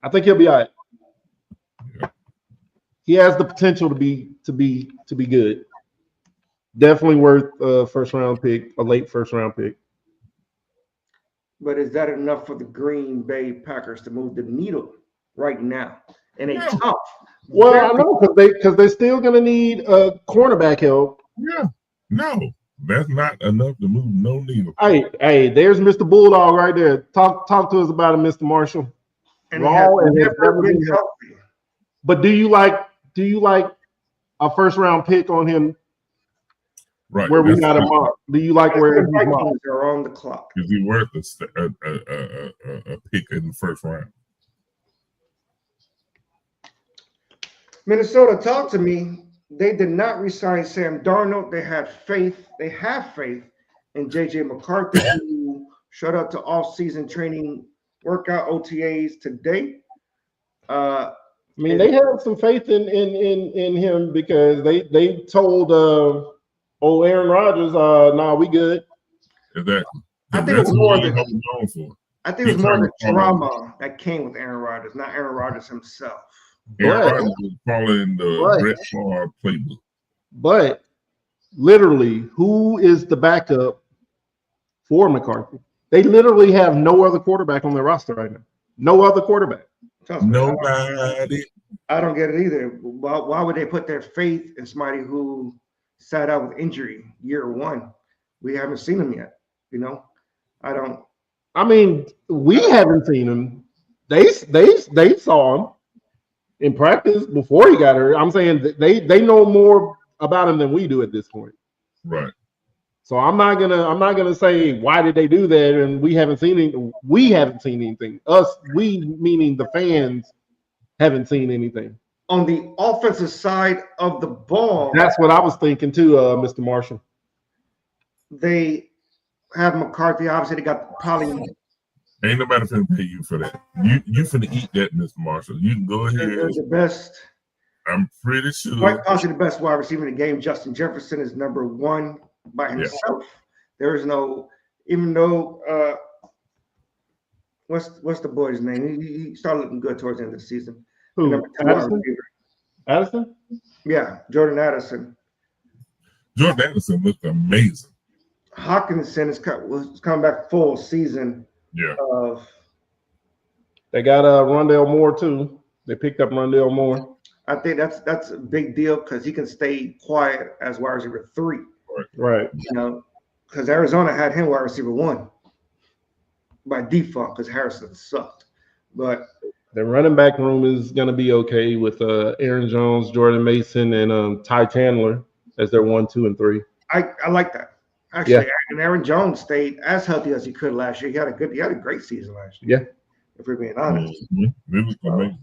I think he'll be all right. Yeah. He has the potential to be good. Definitely worth a first-round pick, a late first-round pick. But is that enough for the Green Bay Packers to move the needle right now in a tough? Well, I know because they're still going to need a cornerback help. Yeah, no, that's not enough to move no needle. Hey, there's Mr. Bulldog right there. Talk to us about him, Mr. Marshall. And he has never been healthy. But do you like a first-round pick on him? Right, where we got him up? Do you like where he's Vikings are on the clock? Is he worth a pick in the first round? Minnesota, talk to me. They did not resign Sam Darnold. They have faith in JJ McCarthy, who showed up to off-season training workout OTAs today. I mean, they have some faith in him because they told Aaron Rodgers, nah, we good. Exactly. I think it was more the drama that came with Aaron Rodgers, not Aaron Rodgers himself. Aaron Rodgers was following the Brett Favre playbook. But literally, who is the backup for McCarthy? They literally have no other quarterback on their roster right now. No other quarterback. Nobody. I don't get it either. Why would they put their faith in somebody who sat out with injury year one? We haven't seen him yet. I mean, we haven't seen him. They saw him in practice before he got hurt. I'm saying that they know more about him than we do at this point. Right. So I'm not gonna say why did they do that, and we haven't seen anything. We haven't seen anything. We meaning the fans haven't seen anything. On the offensive side of the ball, that's what I was thinking too, Mr. Marshall. They have McCarthy. Obviously, they got probably. Ain't nobody finna pay you for that. You finna eat that, Mr. Marshall. You can go ahead. They're the best. I'm pretty sure. Quite possibly the best wide receiver in the game. Justin Jefferson is number one by himself. Yeah. There is no, even though what's the boy's name? He started looking good towards the end of the season. Who? Addison? Yeah, Jordan Addison. Jordan Addison looked amazing. Hawkinson was coming back full season. Yeah. They got Rondale Moore too. They picked up Rondale Moore. I think that's a big deal because he can stay quiet as wide receiver 3. Right. Because Arizona had him wide receiver 1 by default because Harrison sucked. But the running back room is going to be okay with Aaron Jones, Jordan Mason, and Ty Chandler as their 1, 2, and 3. I like that. Actually, and Aaron Jones stayed as healthy as he could last year. He had a great season last year. Yeah. If we're being honest. Mm-hmm. It was amazing.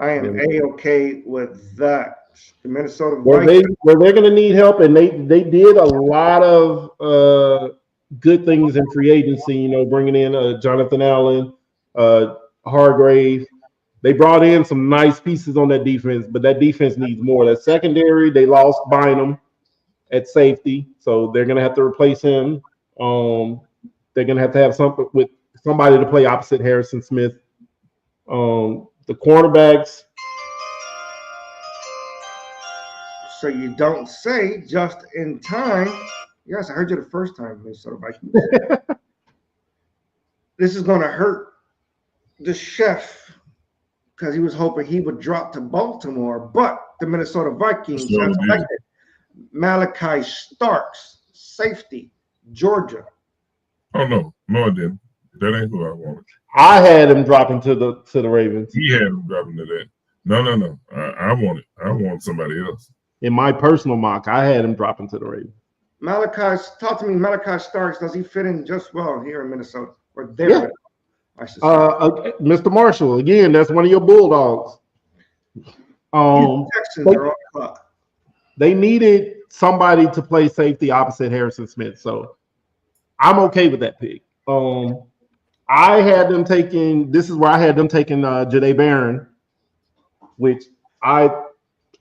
I am A-okay with that. The Minnesota Vikings. They're going to need help, and they did a lot of good things in free agency, bringing in Jonathan Allen, Hargrave. They brought in some nice pieces on that defense, but that defense needs more. That secondary, they lost Bynum at safety, so they're going to have to replace him. They're going to have something with somebody to play opposite Harrison Smith. The cornerbacks. So you don't say just in time. Yes, I heard you the first time, Minnesota Vikings. This is going to hurt the chef because he was hoping he would drop to Baltimore, but the Minnesota Vikings have selected Malachi Starks, safety, Georgia. Oh no, I didn't. That ain't who I wanted. I had him dropping to the Ravens. He had him dropping to that. No. I want it. I want somebody else. In my personal mock, I had him dropping to the Ravens. Talk to me, Malachi Starks. Does he fit in just well here in Minnesota? Or there? Yeah. Mr. Marshall, again, that's one of your Bulldogs. Texans are on the clock. They needed somebody to play safety opposite Harrison Smith, so I'm okay with that pick. I had them taking. This is where I had them taking Jahdae Barron, which I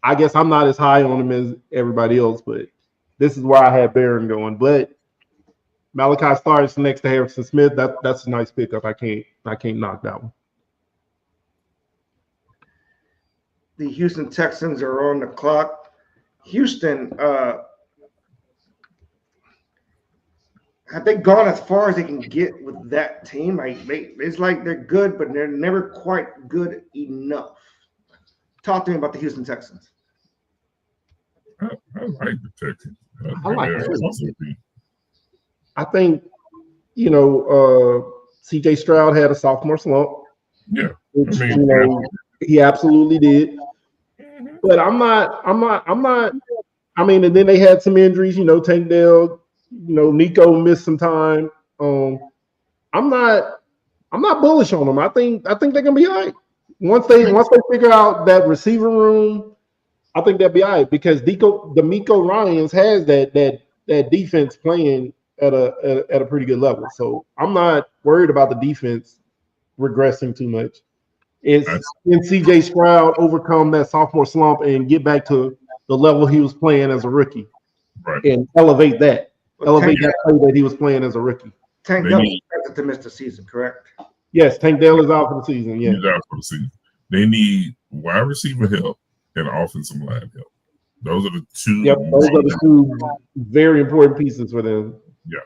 I guess I'm not as high on him as everybody else, but this is where I had Barron going. But Malachi Starks next to Harrison Smith. That's a nice pickup. I can't knock that one. The Houston Texans are on the clock. Houston, have they gone as far as they can get with that team? It's like they're good, but they're never quite good enough. Talk to me about the Houston Texans. I like the Texans. I like they're it. awesome team. I think, C.J. Stroud had a sophomore slump. Yeah, Which, I mean, he absolutely did. But I'm not. I mean, and then they had some injuries. Tank Dell. Nico missed some time. I'm not bullish on them. I think they're gonna be all right. Once they figure out that receiver room, I think they'll be all right because DeMeco Ryans has that defense playing at a pretty good level. So I'm not worried about the defense regressing too much. It's when CJ Stroud overcome that sophomore slump and get back to the level he was playing as a rookie, right. and elevate that play that he was playing as a rookie. Tank Dell is expected to miss the season, correct? Yes, Tank Dell is out for the season. Yeah, He's out for the season. They need wide receiver help and offensive line help. Those are the two. Yep, those are the two very important pieces for them. Yeah.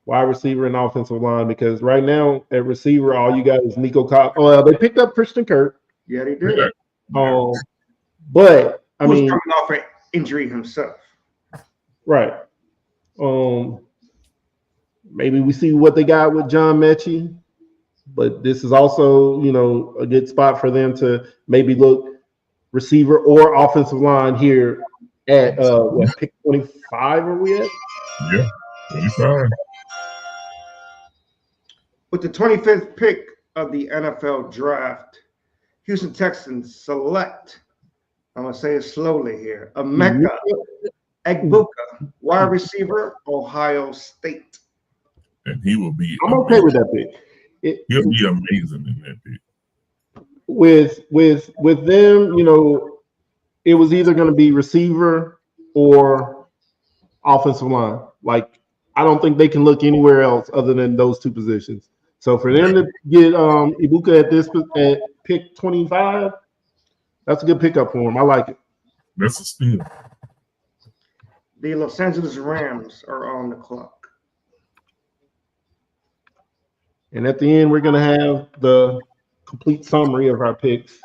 Wide receiver and offensive line, because right now at receiver, all you got is Nico Cobb. Oh, they picked up Christian Kirk. Yeah, they did. Yeah. But I Who's mean, coming off an injury himself. right. Maybe we see what they got with John Mechie, but this is also, a good spot for them to maybe look receiver or offensive line here at pick 25 are we at? Yeah, 25. With the 25th pick of the NFL draft, Houston Texans select, I'm going to say it slowly here, Emeka Egbuka, wide receiver, Ohio State. And he will be. I'm okay with that pick. He'll be amazing in that pick. With them, it was either going to be receiver or offensive line. Like, I don't think they can look anywhere else other than those two positions. So for them to get Egbuka at pick 25, that's a good pickup for him. I like it. That's a steal. The Los Angeles Rams are on the clock. And at the end, we're going to have the complete summary of our picks.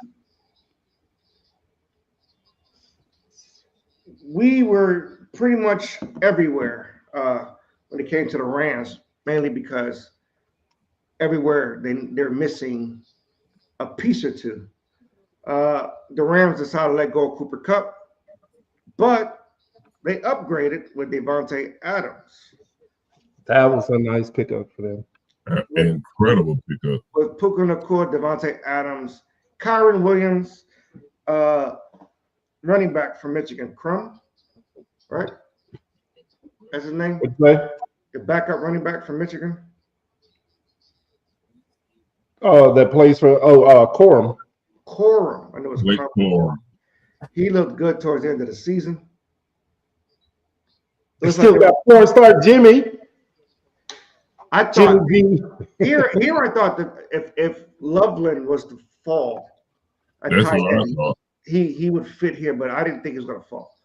We were pretty much everywhere when it came to the Rams, mainly because everywhere they're missing a piece or two. The Rams decided to let go of Cooper Kupp, but they upgraded with Devontae Adams. That was a nice pickup for them. Incredible pickup. With Puka Nacua, Devontae Adams, Kyron Williams, running back from Michigan, Crum, right? That's his name? The backup running back from Michigan. That plays for Corum. Corum. I know it's Blake Corum. He looked good towards the end of the season. They still got 4-star Jimmy. I thought here I thought that if Loveland was to fall, That's what I thought. He would fit here, but I didn't think he was going to fall.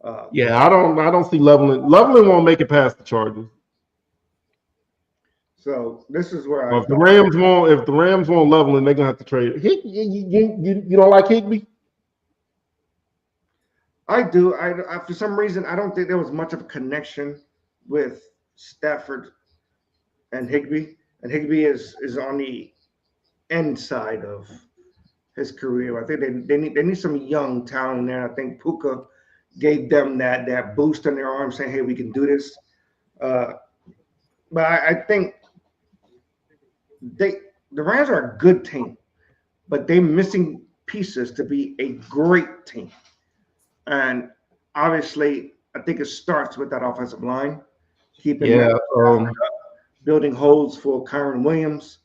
I don't see Loveland. Loveland won't make it past the Chargers. So this is where if the Rams won't Loveland, they're gonna have to trade. You don't like Higbee? I do. I for some reason I don't think there was much of a connection with Stafford and Higbee. And Higbee is on the end side of his career. I think they need some young talent there. I think Puka gave them that boost in their arm, saying, "Hey, we can do this." But I think the Rams are a good team, but they're missing pieces to be a great team. And obviously, I think it starts with that offensive line, building holes for Kyron Williams,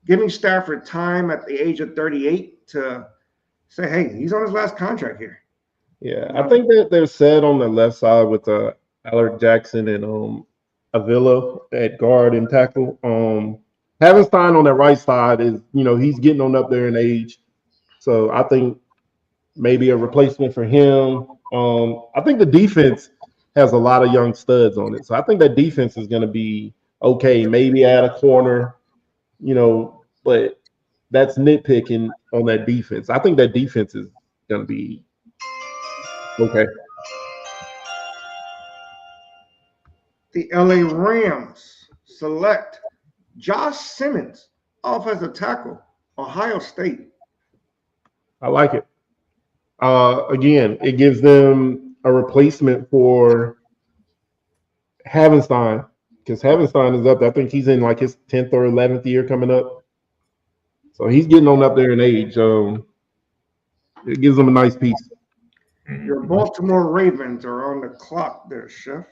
giving Stafford time at the age of 38 to say, "Hey, he's on his last contract here. Yeah, I think that they're set on the left side with Alec Jackson and Avila at guard and tackle. Havenstein on that right side is, he's getting on up there in age. So I think maybe a replacement for him. I think the defense has a lot of young studs on it. So I think that defense is going to be okay. Maybe add a corner, but that's nitpicking on that defense. I think that defense is going to be okay. The LA Rams select Josh Simmons, offensive tackle, Ohio State. I like it. Again, it gives them a replacement for Havenstein because Havenstein is up there. I think he's in like his 10th or 11th year coming up. So he's getting on up there in age. It gives them a nice piece. Your Baltimore Ravens are on the clock there, Chef.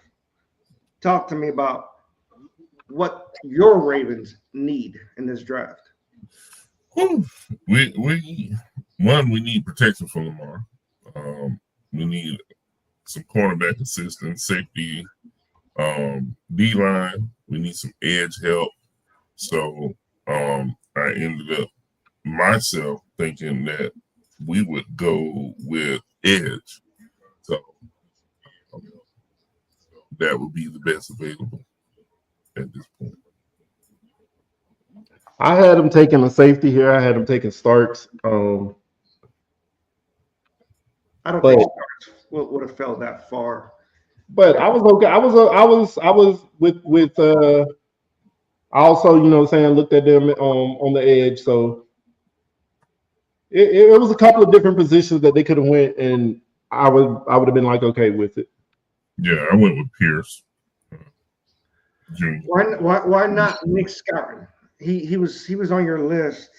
Talk to me about what your Ravens need in this draft. We need protection for Lamar. We need some cornerback assistance, safety, D line. We need some edge help. So I ended up myself thinking that we would go with edge. So that would be the best available at this point. I had him taking a safety here. I had him taking Starks. I don't But- think Starks would have fell that far. But I was okay. I was with I also, saying looked at them on the edge. So it was a couple of different positions that they could have went, and I would have been like okay with it. Yeah, I went with Pierce Jr. Why not Nick Scouton? He was on your list.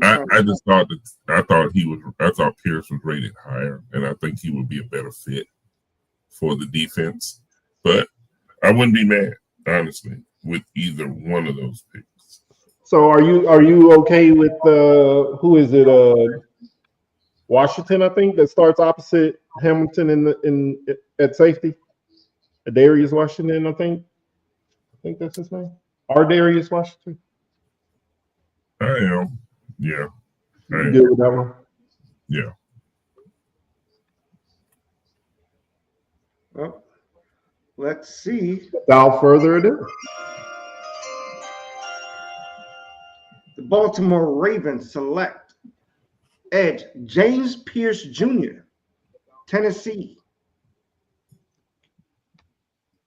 I just thought I thought Pierce was rated higher, and I think he would be a better fit for the defense. But I wouldn't be mad, honestly, with either one of those picks. So are you okay with who is it? Washington, I think, that starts opposite Hamilton at safety. Darius Washington, I think that's his name. Darius Washington. I am, yeah. You good with that one? Yeah. Well, let's see. Without further ado, The Baltimore Ravens select edge James Pierce Jr., Tennessee.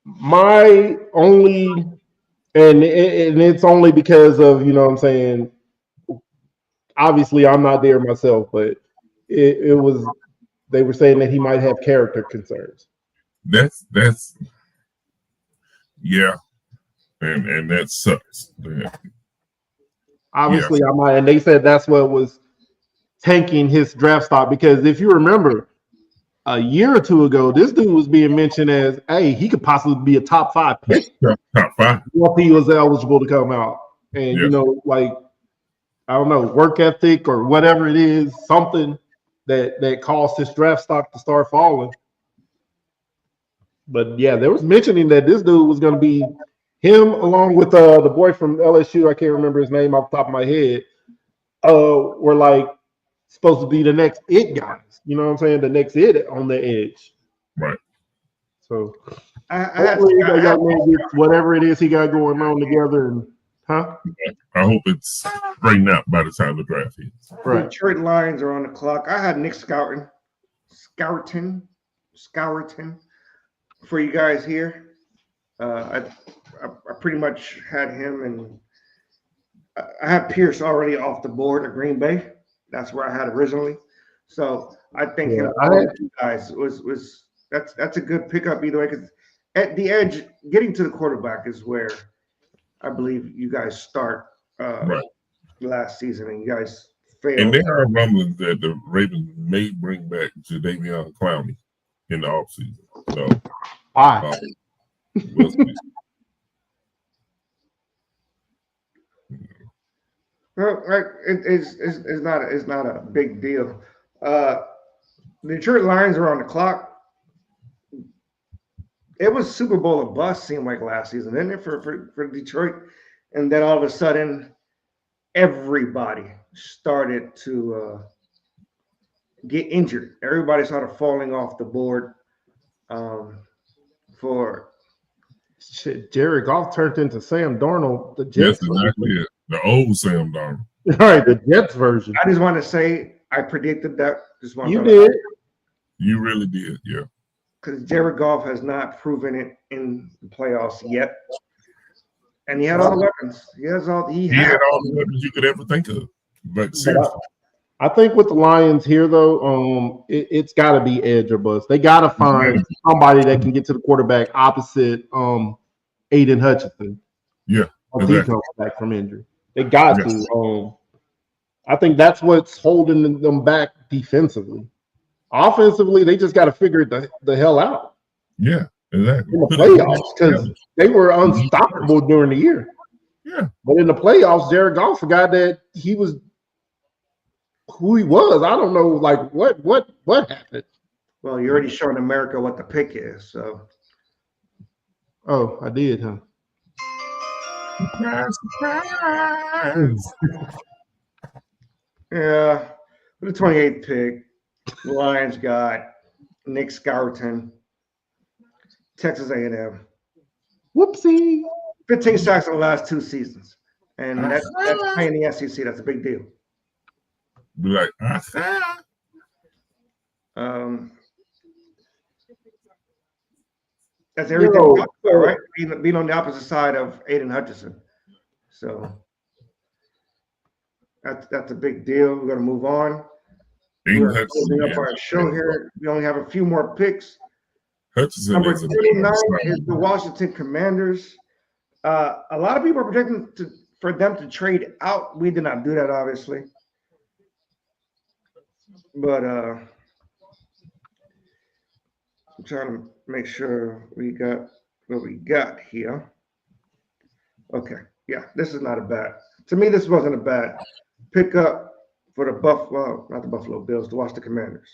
my only, and it's only because of what I'm saying. Obviously, I'm not there myself, but it was. They were saying that he might have character concerns. That's yeah, and that sucks. Yeah. Obviously, I might, and they said that's what was tanking his draft stock because if you remember, a year or two ago, this dude was being mentioned as, hey, he could possibly be a top 5 pick Top 5. once he was eligible to come out. And Yeah. I don't know, work ethic or whatever it is, something that caused his draft stock to start falling. But yeah, there was mentioning that this dude was going to be him along with the boy from LSU. I can't remember his name off the top of my head. Were like supposed to be the next it guys. You know what I'm saying? The next it on the edge. Right. So hopefully that young man gets whatever it is he got going on together. And I hope it's straightened out by the time the draft hits. right. Detroit Lions are on the clock. I had Nick Scouton for you guys here. I pretty much had him, and I had Pierce already off the board at Green Bay. That's where I had originally. So I think him you guys was that's a good pickup either way, because at the edge, getting to the quarterback is where I believe you guys start Right. last season, and you guys failed. And there are rumblings that the Ravens may bring back Jadeveon Clowney in the offseason. So Why? we'll see. Well, right, it's not a big deal. The Detroit Lions are on the clock. It was Super Bowl or bust, seemed like last season, didn't it, for Detroit? And then all of a sudden, everybody started to get injured. Everybody started falling off the board. For Shit, Jared Goff turned into Sam Darnold, the That's Jets. exactly it. The old Sam Darnold. All right, the Jets version. I just want to say I predicted that. Just want You did. You really did, yeah. because Jared Goff has not proven it in the playoffs yet, and he had all the weapons. He has all. He He had had. all the weapons you could ever think of. But seriously, I think with the Lions here, though, it's got to be edge or bust. They got to find somebody that can get to the quarterback opposite Aiden Hutchinson. Yeah, Once he exactly. comes back from injury. They got Yes. to. I think that's what's holding them back defensively. Offensively, they just got to figure it the hell out Yeah, exactly. in the Put it playoffs together. because they were unstoppable during the year. Yeah, But in the playoffs, Jared Goff forgot that he was who he was. I don't know, like what happened. Well, you're already showing America what the pick is. So Oh, I did, huh? surprise, surprise. yeah, with the 28th pick, the Lions got Nick Scourton, Texas A&M. Whoopsie. 15 sacks in the last 2 seasons, and that's playing the SEC. That's a big deal. Be like, aha. That's everything, Yo. we talked about, right? Being on the opposite side of Aiden Hutchinson. So that's a big deal. We're gonna move on. Aiden We're Hutchinson, closing up yeah. our show here. We only have a few more picks. Hutchinson Number is 39 is the Washington Commanders. A lot of people are projecting for them to trade out. We did not do that, obviously. But I'm trying to make sure we got what we got here. Okay, yeah, this is not a bad. To me, this wasn't a bad pickup for the Buffalo, not the Buffalo Bills, to watch the Commanders.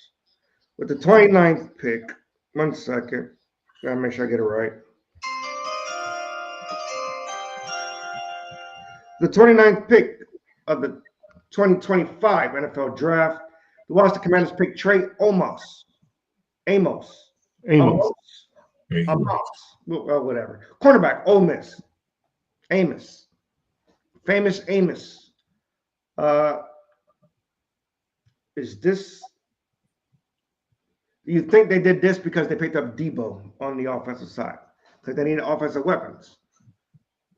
With the 29th pick, 1 second, gotta make sure I get it right. The 29th pick of the 2025 NFL Draft, the Washington Commanders picked Trey Amos. Amos. Well, whatever. Cornerback, Ole Miss. Amos. Famous Amos. Is this? Do you think they did this because they picked up Debo on the offensive side? Because they needed offensive weapons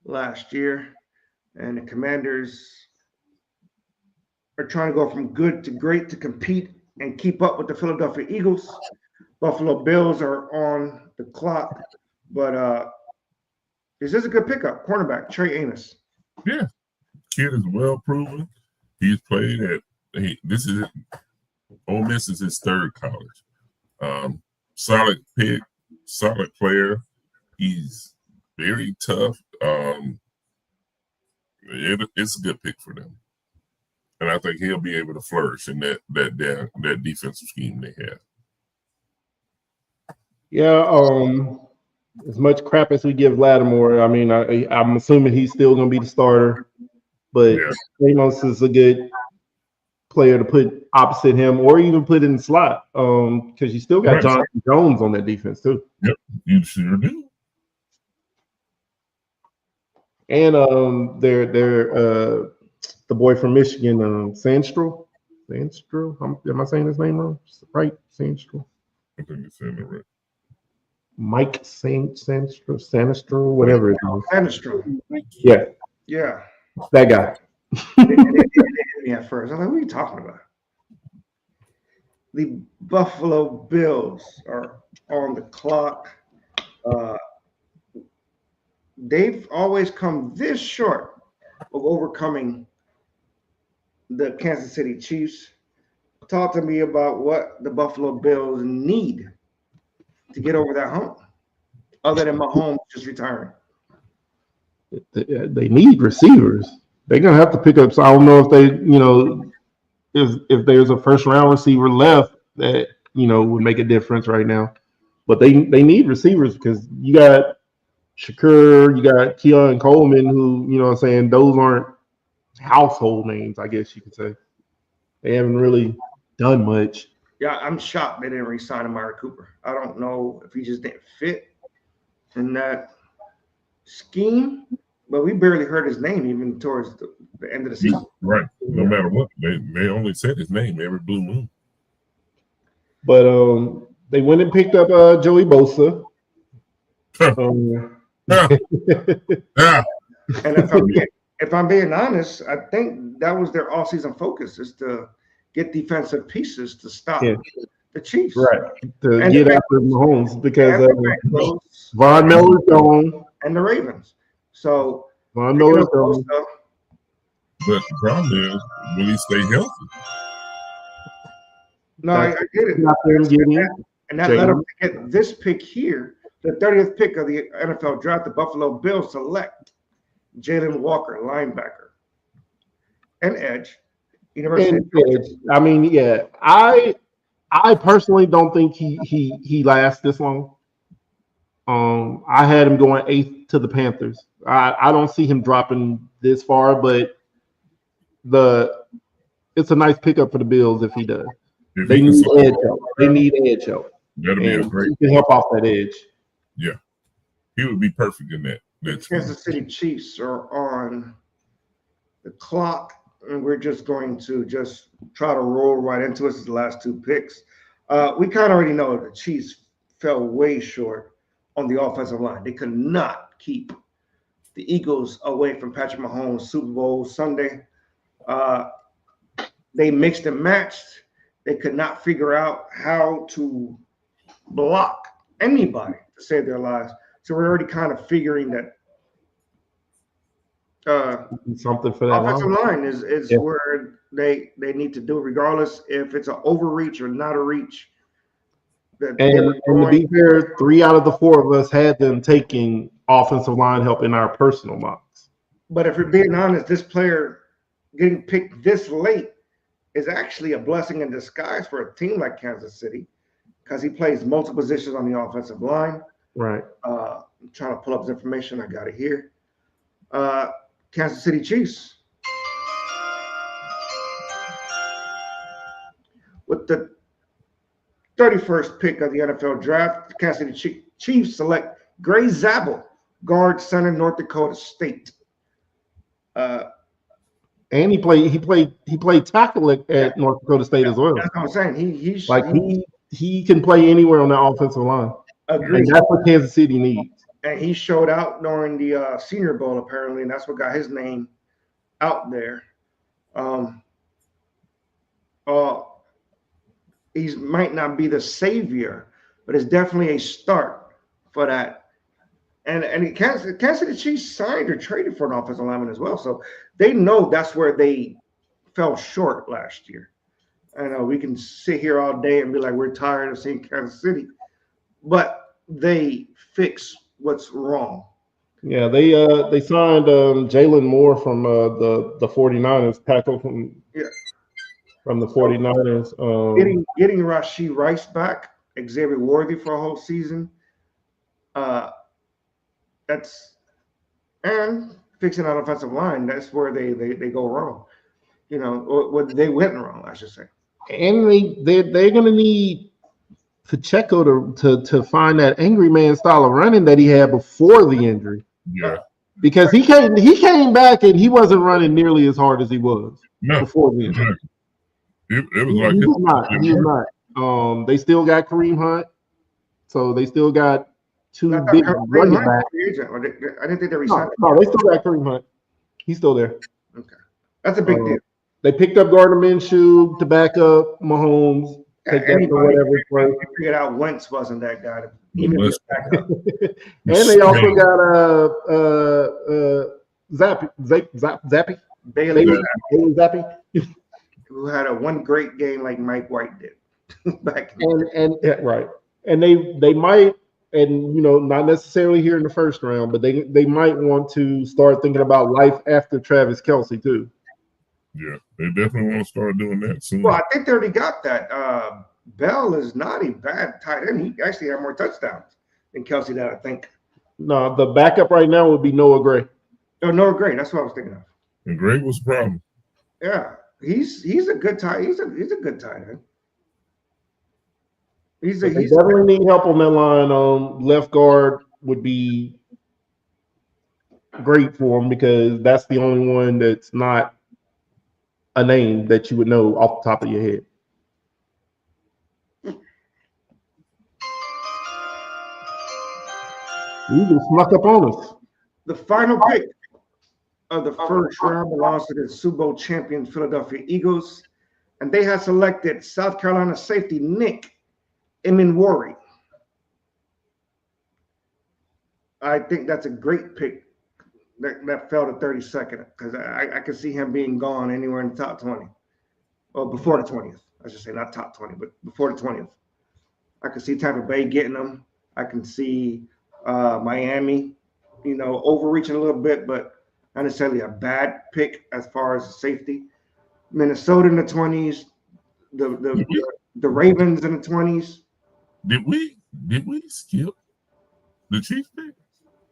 last year, and the Commanders are trying to go from good to great to compete and keep up with the Philadelphia Eagles. Buffalo Bills are on the clock, but is this a good pickup? Cornerback Trey Amos. Yeah, kid is well proven. He's played at. This is Ole Miss is his 3rd college. Solid pick, solid player. He's very tough. It's a good pick for them, and I think he'll be able to flourish in that defensive scheme they have. Yeah, as much crap as we give Lattimore, I mean, I'm assuming he's still going to be the starter, but Yeah. Amos is a good player to put opposite him or even put in the slot because you still got Right. Jonathan Jones on that defense too. You sure do. And they're the boy from Michigan, Sandstrom. Am I saying his name wrong? Right, Sandstrom. I think you're saying it right. Mike Sandstrom, whatever it is. Sandstrom. Yeah, Yeah. that guy. It hit me at first. I was like, what are you talking about? The Buffalo Bills are on the clock. They've always come this short of overcoming the Kansas City Chiefs. Talk to me about what the Buffalo Bills need to get over that hump, other than Mahomes just retiring. They need receivers. They're gonna have to pick up. So I don't know if if there's a first round receiver left that would make a difference right now. But they need receivers because you got Shakur, you got Keon Coleman, who what I'm saying, those aren't household names, I guess you could say. They haven't really done much. Yeah, I'm shocked they didn't re-sign Amari Cooper. I don't know if he just didn't fit in that scheme, but we barely heard his name even towards the end of the season. Right. No matter what, they only said his name every blue moon. But they went and picked up Joey Bosa. Yeah. And if I'm being honest, I think that was their all-season focus, is to get defensive pieces to stop the Chiefs. Right. To And get the after Mahomes because Bengals Von Miller's gone. and the Ravens. So Von Miller's gone. But the problem is, will he stay healthy? No, I get it. Not them getting And that led them to get this pick here, the 30th pick of the NFL draft. The Buffalo Bills select Jalen Walker, linebacker, and edge. University. I mean, yeah, I personally don't think he lasts this long. I had him going 8th to the Panthers. I don't see him dropping this far, but it's a nice pickup for the Bills if he does. They need edge help. That'll be a great. He can help off that edge. Yeah, he would be perfect in that. Kansas City Chiefs are on the clock, and we're just going to try to roll right into it. This is the last two picks. We kind of already know the Chiefs fell way short on the offensive line. They could not keep the Eagles away from Patrick Mahomes' Super Bowl Sunday. They mixed and matched. They could not figure out how to block anybody to save their lives. So we're already kind of figuring that something for that offensive line is where they need to do, regardless if it's an overreach or not a reach. And to be fair, 3 out of the 4 of us had them taking offensive line help in our personal mocks. But if we're being honest, this player getting picked this late is actually a blessing in disguise for a team like Kansas City, because he plays multiple positions on the offensive line. Right. I'm trying to pull up his information. I got it here. Kansas City Chiefs. With the 31st pick of the NFL draft, the Kansas City Chiefs select Gray Zabel, guard, center, North Dakota State. And he played tackle at North Dakota State as well. That's what I'm saying. He can play anywhere on the offensive line. Agreed. And that's what Kansas City needs. And he showed out during the Senior Bowl, apparently, and that's what got his name out there. He might not be the savior, but it's definitely a start for that. And Kansas City Chiefs signed or traded for an offensive lineman as well, so they know that's where they fell short last year. I know we can sit here all day and be like, we're tired of seeing Kansas City, but they fix what's wrong. Yeah, they signed Jalen Moore from the 49ers, tackle from the 49ers. Getting Rashee Rice back, Xavier Worthy for a whole season. And fixing that offensive line, that's where they go wrong. Or they went wrong, I should say. And they're gonna need Pacheco to find that angry man style of running that he had before the injury. Yeah. Because he came back and he wasn't running nearly as hard as he was before the injury. It was like he was not. They still got Kareem Hunt, so they still got two big running backs. I didn't think they resigned. No, they still got Kareem Hunt. He's still there. Okay, that's a big deal. They picked up Gardner Minshew to back up Mahomes. Take that for whatever it's worth. They figured out Wentz wasn't that guy to even back up. And they also got Zappy. Bailey Zappy. Who had one great game like Mike White did back right. And they might, and not necessarily here in the first round, but they might want to start thinking about life after Travis Kelce too. Yeah, they definitely want to start doing that soon. Well, I think they already got that. Bell is not a bad tight end. He actually had more touchdowns than Kelsey did, I think. No, the backup right now would be Noah Gray. Oh, no, great. That's what I was thinking of. And Gray was a problem. Yeah, he's a good tight. He's a good tight end. They definitely need help on that line. Left guard would be great for him because that's the only one that's not a name that you would know off the top of your head. You just snuck up on us. The final pick of the first round belongs to the Super Bowl champion Philadelphia Eagles, and they have selected South Carolina safety Nick Emenwari. I think that's a great pick that fell to 32nd because I could see him being gone anywhere in the top 20. Well, before the 20th. I should say not top 20, but before the 20th. I could see Tampa Bay getting him. I can see Miami, overreaching a little bit, but not necessarily a bad pick as far as safety. Minnesota in the 20s, the Ravens in the 20s. Did we skip the Chiefs pick?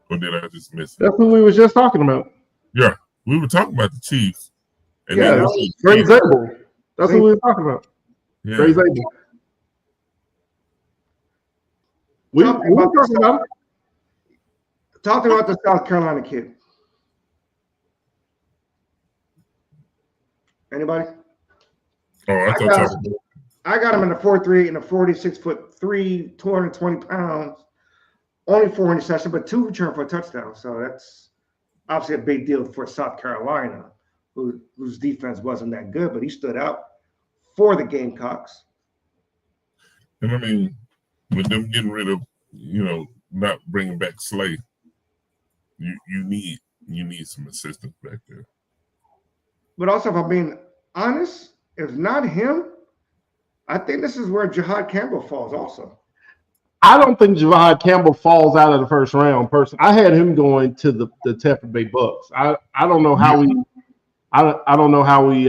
Or did I just miss it? That's what we was just talking about. Yeah, we were talking about the Chiefs. And yeah, Gray Zabel. That's what we were talking about. Yeah. Gray Zabel. We were talking about it. Talking about the South Carolina kid. Anybody? Oh, I got him in the 4.3 and a 46'3", 220 pounds. Only 4 interceptions, but 2 returned for a touchdown. So that's obviously a big deal for South Carolina, whose defense wasn't that good, but he stood out for the Gamecocks. And I mean, with them getting rid of, not bringing back Slay, you need some assistance back there. But also, if I'm being honest, if not him, I think this is where Jihad Campbell falls also. I don't think Jihad Campbell falls out of the first round. I had him going to the Tampa Bay Bucks. I don't know how I don't know how we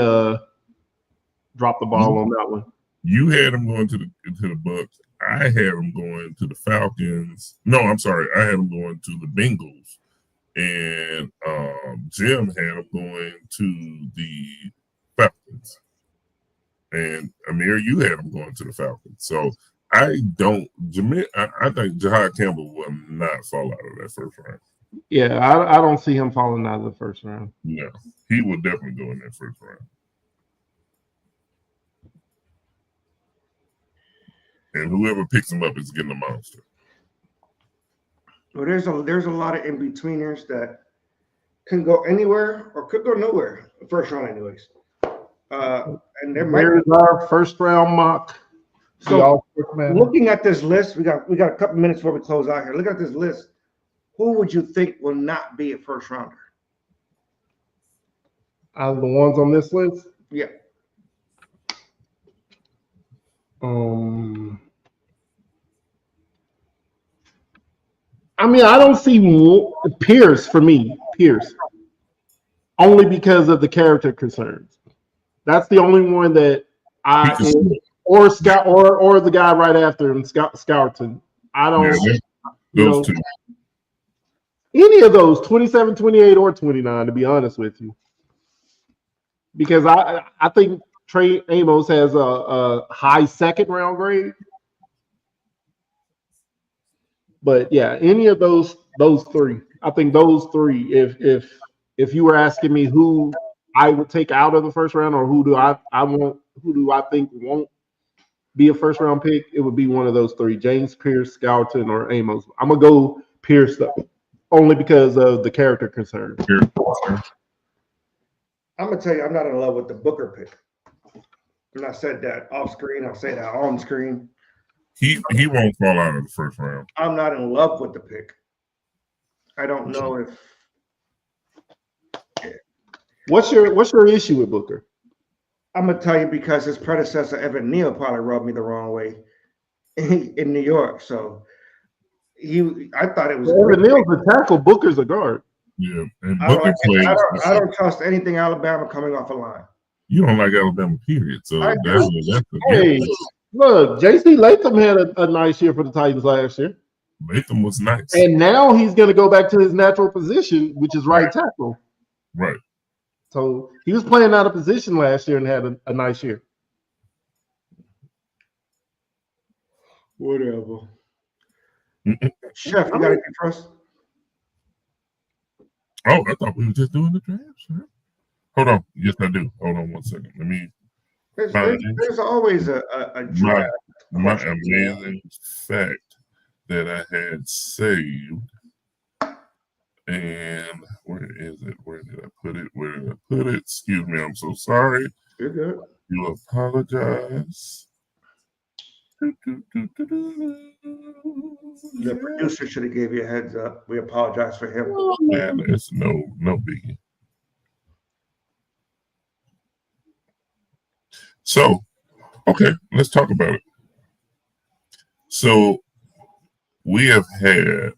dropped the ball on that one. You had him going to the Bucks. I had him going to the Falcons. No, I'm sorry. I had him going to the Bengals. And Jim had him going to the Falcons. And Amir, you had him going to the Falcons. So I think Jihad Campbell will not fall out of that first round. Yeah, I don't see him falling out of the first round. No, he will definitely go in that first round. And whoever picks him up is getting a monster. Well, there's a lot of in-betweeners that can go anywhere or could go nowhere. First round, anyways. And there's our first round mock. So looking at this list, we got a couple minutes before we close out here. Look at this list. Who would you think will not be a first rounder? Out of the ones on this list? Yeah. I mean, I don't see Pierce for me. Pierce, only because of the character concerns. That's the only one that or Scott or the guy right after him, Scourton. I don't. Those two. Any of those, 27, 28, or 29, to be honest with you, because I think Trey Amos has a high second round grade. But yeah, any of those three, I think those three. If you were asking me who I would take out of the first round or who do I think won't be a first round pick, it would be one of those three: James Pierce, Scourton, or Amos. I'm gonna go Pierce though, only because of the character concern. I'm gonna tell you, I'm not in love with the Booker pick. And I said that off screen. I'll say that on screen. He won't fall out of the first round. I'm not in love with the pick. I don't know if. Yeah. What's your issue with Booker? I'm gonna tell you because his predecessor Evan Neal probably rubbed me the wrong way in New York. So I thought it was. Evan Neal's a tackle. Booker's a guard. Yeah, and Booker I don't trust anything Alabama coming off a line. You don't like Alabama, period. So I that's do. the Hey, look, J.C. Latham had a nice year for the Titans last year. Latham was nice. And now he's going to go back to his natural position, which is right tackle. Right. So he was playing out of position last year and had a nice year. Whatever. Chef, you got anything for us? Oh, I thought we were just doing the draft, sir. Hold on. Yes, I do. Hold on one second. Let me There's always a draft. my amazing fact that I had saved. And where is it? Where did I put it? Where did I put it? Excuse me. I'm so sorry. You're good. You apologize. The producer should have gave you a heads up. We apologize for him. Man, it's no biggie. So, okay, let's talk about it. So, we have had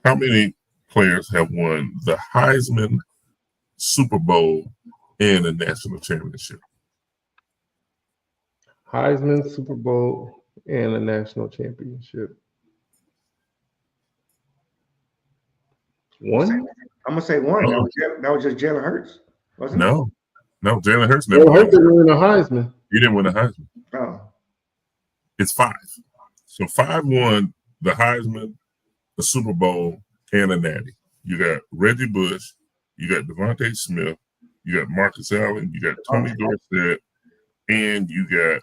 how many players have won the Heisman, Super Bowl, and a national championship? Heisman, Super Bowl, and a national championship. One? I'm gonna say one. That was just Jalen Hurts, wasn't it? No, Jalen Hurts never Jalen Hurts didn't win a Heisman. He didn't win a Heisman. Oh. It's 5. So 5 won the Heisman, the Super Bowl, and a natty. You got Reggie Bush, you got Devontae Smith, you got Marcus Allen, you got Tony Dorsett, and you got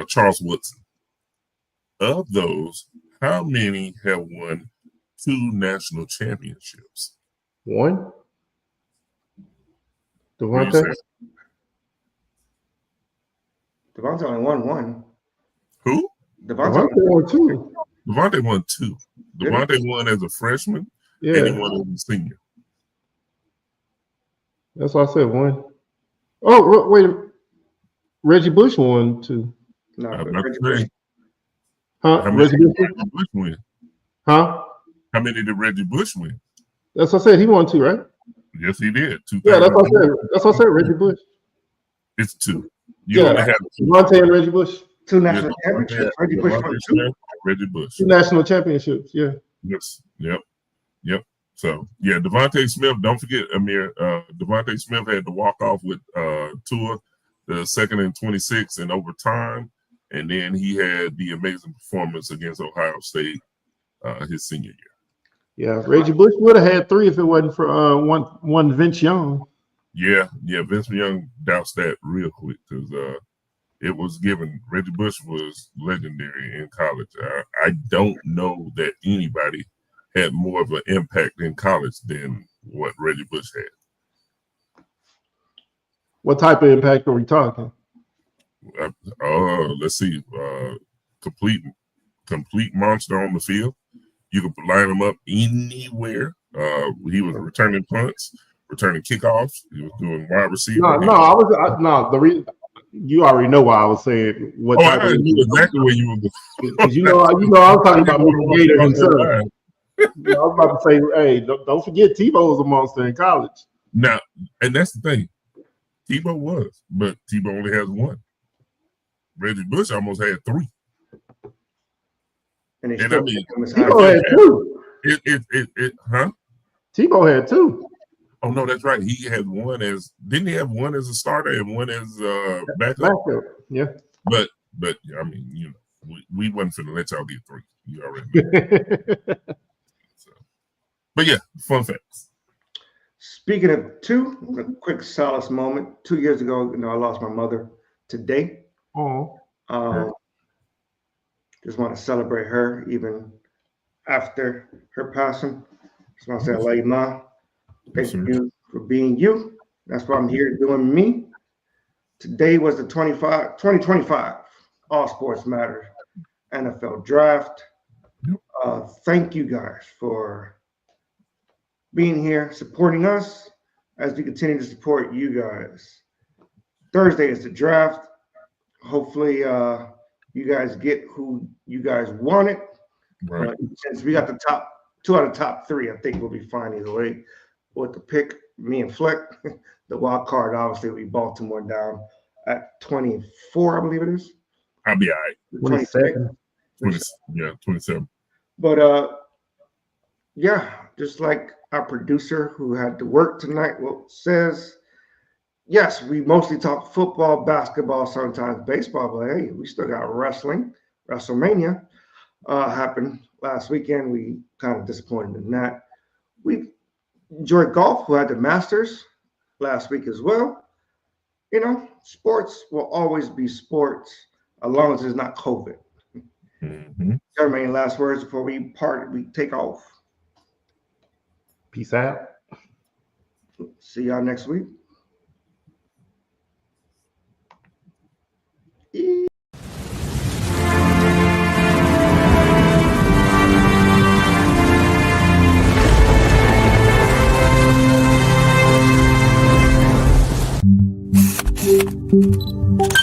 Charles Woodson. Of those, how many have won 2 national championships? One? What do you Devontae? say? Devontae only won one. Who? Devontae won 2. Devontae won 2. Devontae won as a freshman, and he Yeah, won as a senior. that's why I said one. Oh, wait. Reggie Bush won 2. No, I'm but not Reggie saying. Bush- Huh? How many Reggie did Bush? Reggie Bush win? Huh? How many did Reggie Bush win? That's what I said. He won 2, right? Yes, he did. Yeah, that's what I said. That's what I said. Reggie Bush. It's 2. You Yeah, only have 2. Devontae and Reggie Bush. 2 national championships. Reggie Bush won 2. Smith, Reggie Bush. 2 national championships. Yeah. Yes. Yep. So yeah, Devontae Smith. Don't forget, Amir. Devontae Smith had to walk off with Tua, the 2nd and 26 in overtime, and then he had the amazing performance against Ohio State his senior year. Yeah. Reggie Bush would have had 3 if it wasn't for one Vince Young. Yeah. Vince Young doused that real quick because it was given. Reggie Bush was legendary in college. I don't know that anybody had more of an impact in college than what Reggie Bush had. What type of impact are we talking? Let's see. Complete monster on the field. You could line him up anywhere. He was returning punts, returning kickoffs. He was doing wide receiver. You already know why I was saying what. I knew exactly where you were going. Because I was talking about Michael Gator himself. I was about to say, hey, don't forget Tebow was a monster in college. Now, and that's the thing. Tebow was, but Tebow only has 1. Reggie Bush almost had 3. And they Tebow still had 2. Huh? Tebow had 2. Oh no, that's right. He had 1 as didn't he have 1 as a starter and 1 as backup? Yeah. But I mean, we wasn't finna let y'all get 3. You already know. So, but yeah, fun facts. Speaking of 2, a quick solace moment. 2 years ago, I lost my mother today. Oh. Just want to celebrate her even after her passing. Just want to say I love you, Ma. Thank you for being you. That's why I'm here doing me. Today was the 2025 All Sports Matter NFL Draft. Thank you guys for being here, supporting us as we continue to support you guys. Thursday is the draft. Hopefully, you guys get who you guys wanted. Right. Since we got the top 2 out of the top 3, I think we'll be fine either way. with the pick, me and Fleck. The wild card, obviously, we Baltimore down at 24, I believe it is. I'll be all right. 27. 27. But yeah, just like our producer who had to work tonight, says, yes, we mostly talk football, basketball, sometimes baseball, but hey, we still got wrestling. WrestleMania happened last weekend. We kind of disappointed in that. We enjoyed golf, who had the Masters last week as well. You know, sports will always be sports as long as it's not COVID. Mm-hmm. Jermaine, last words before we take off. Peace out. See y'all next week. Thank you.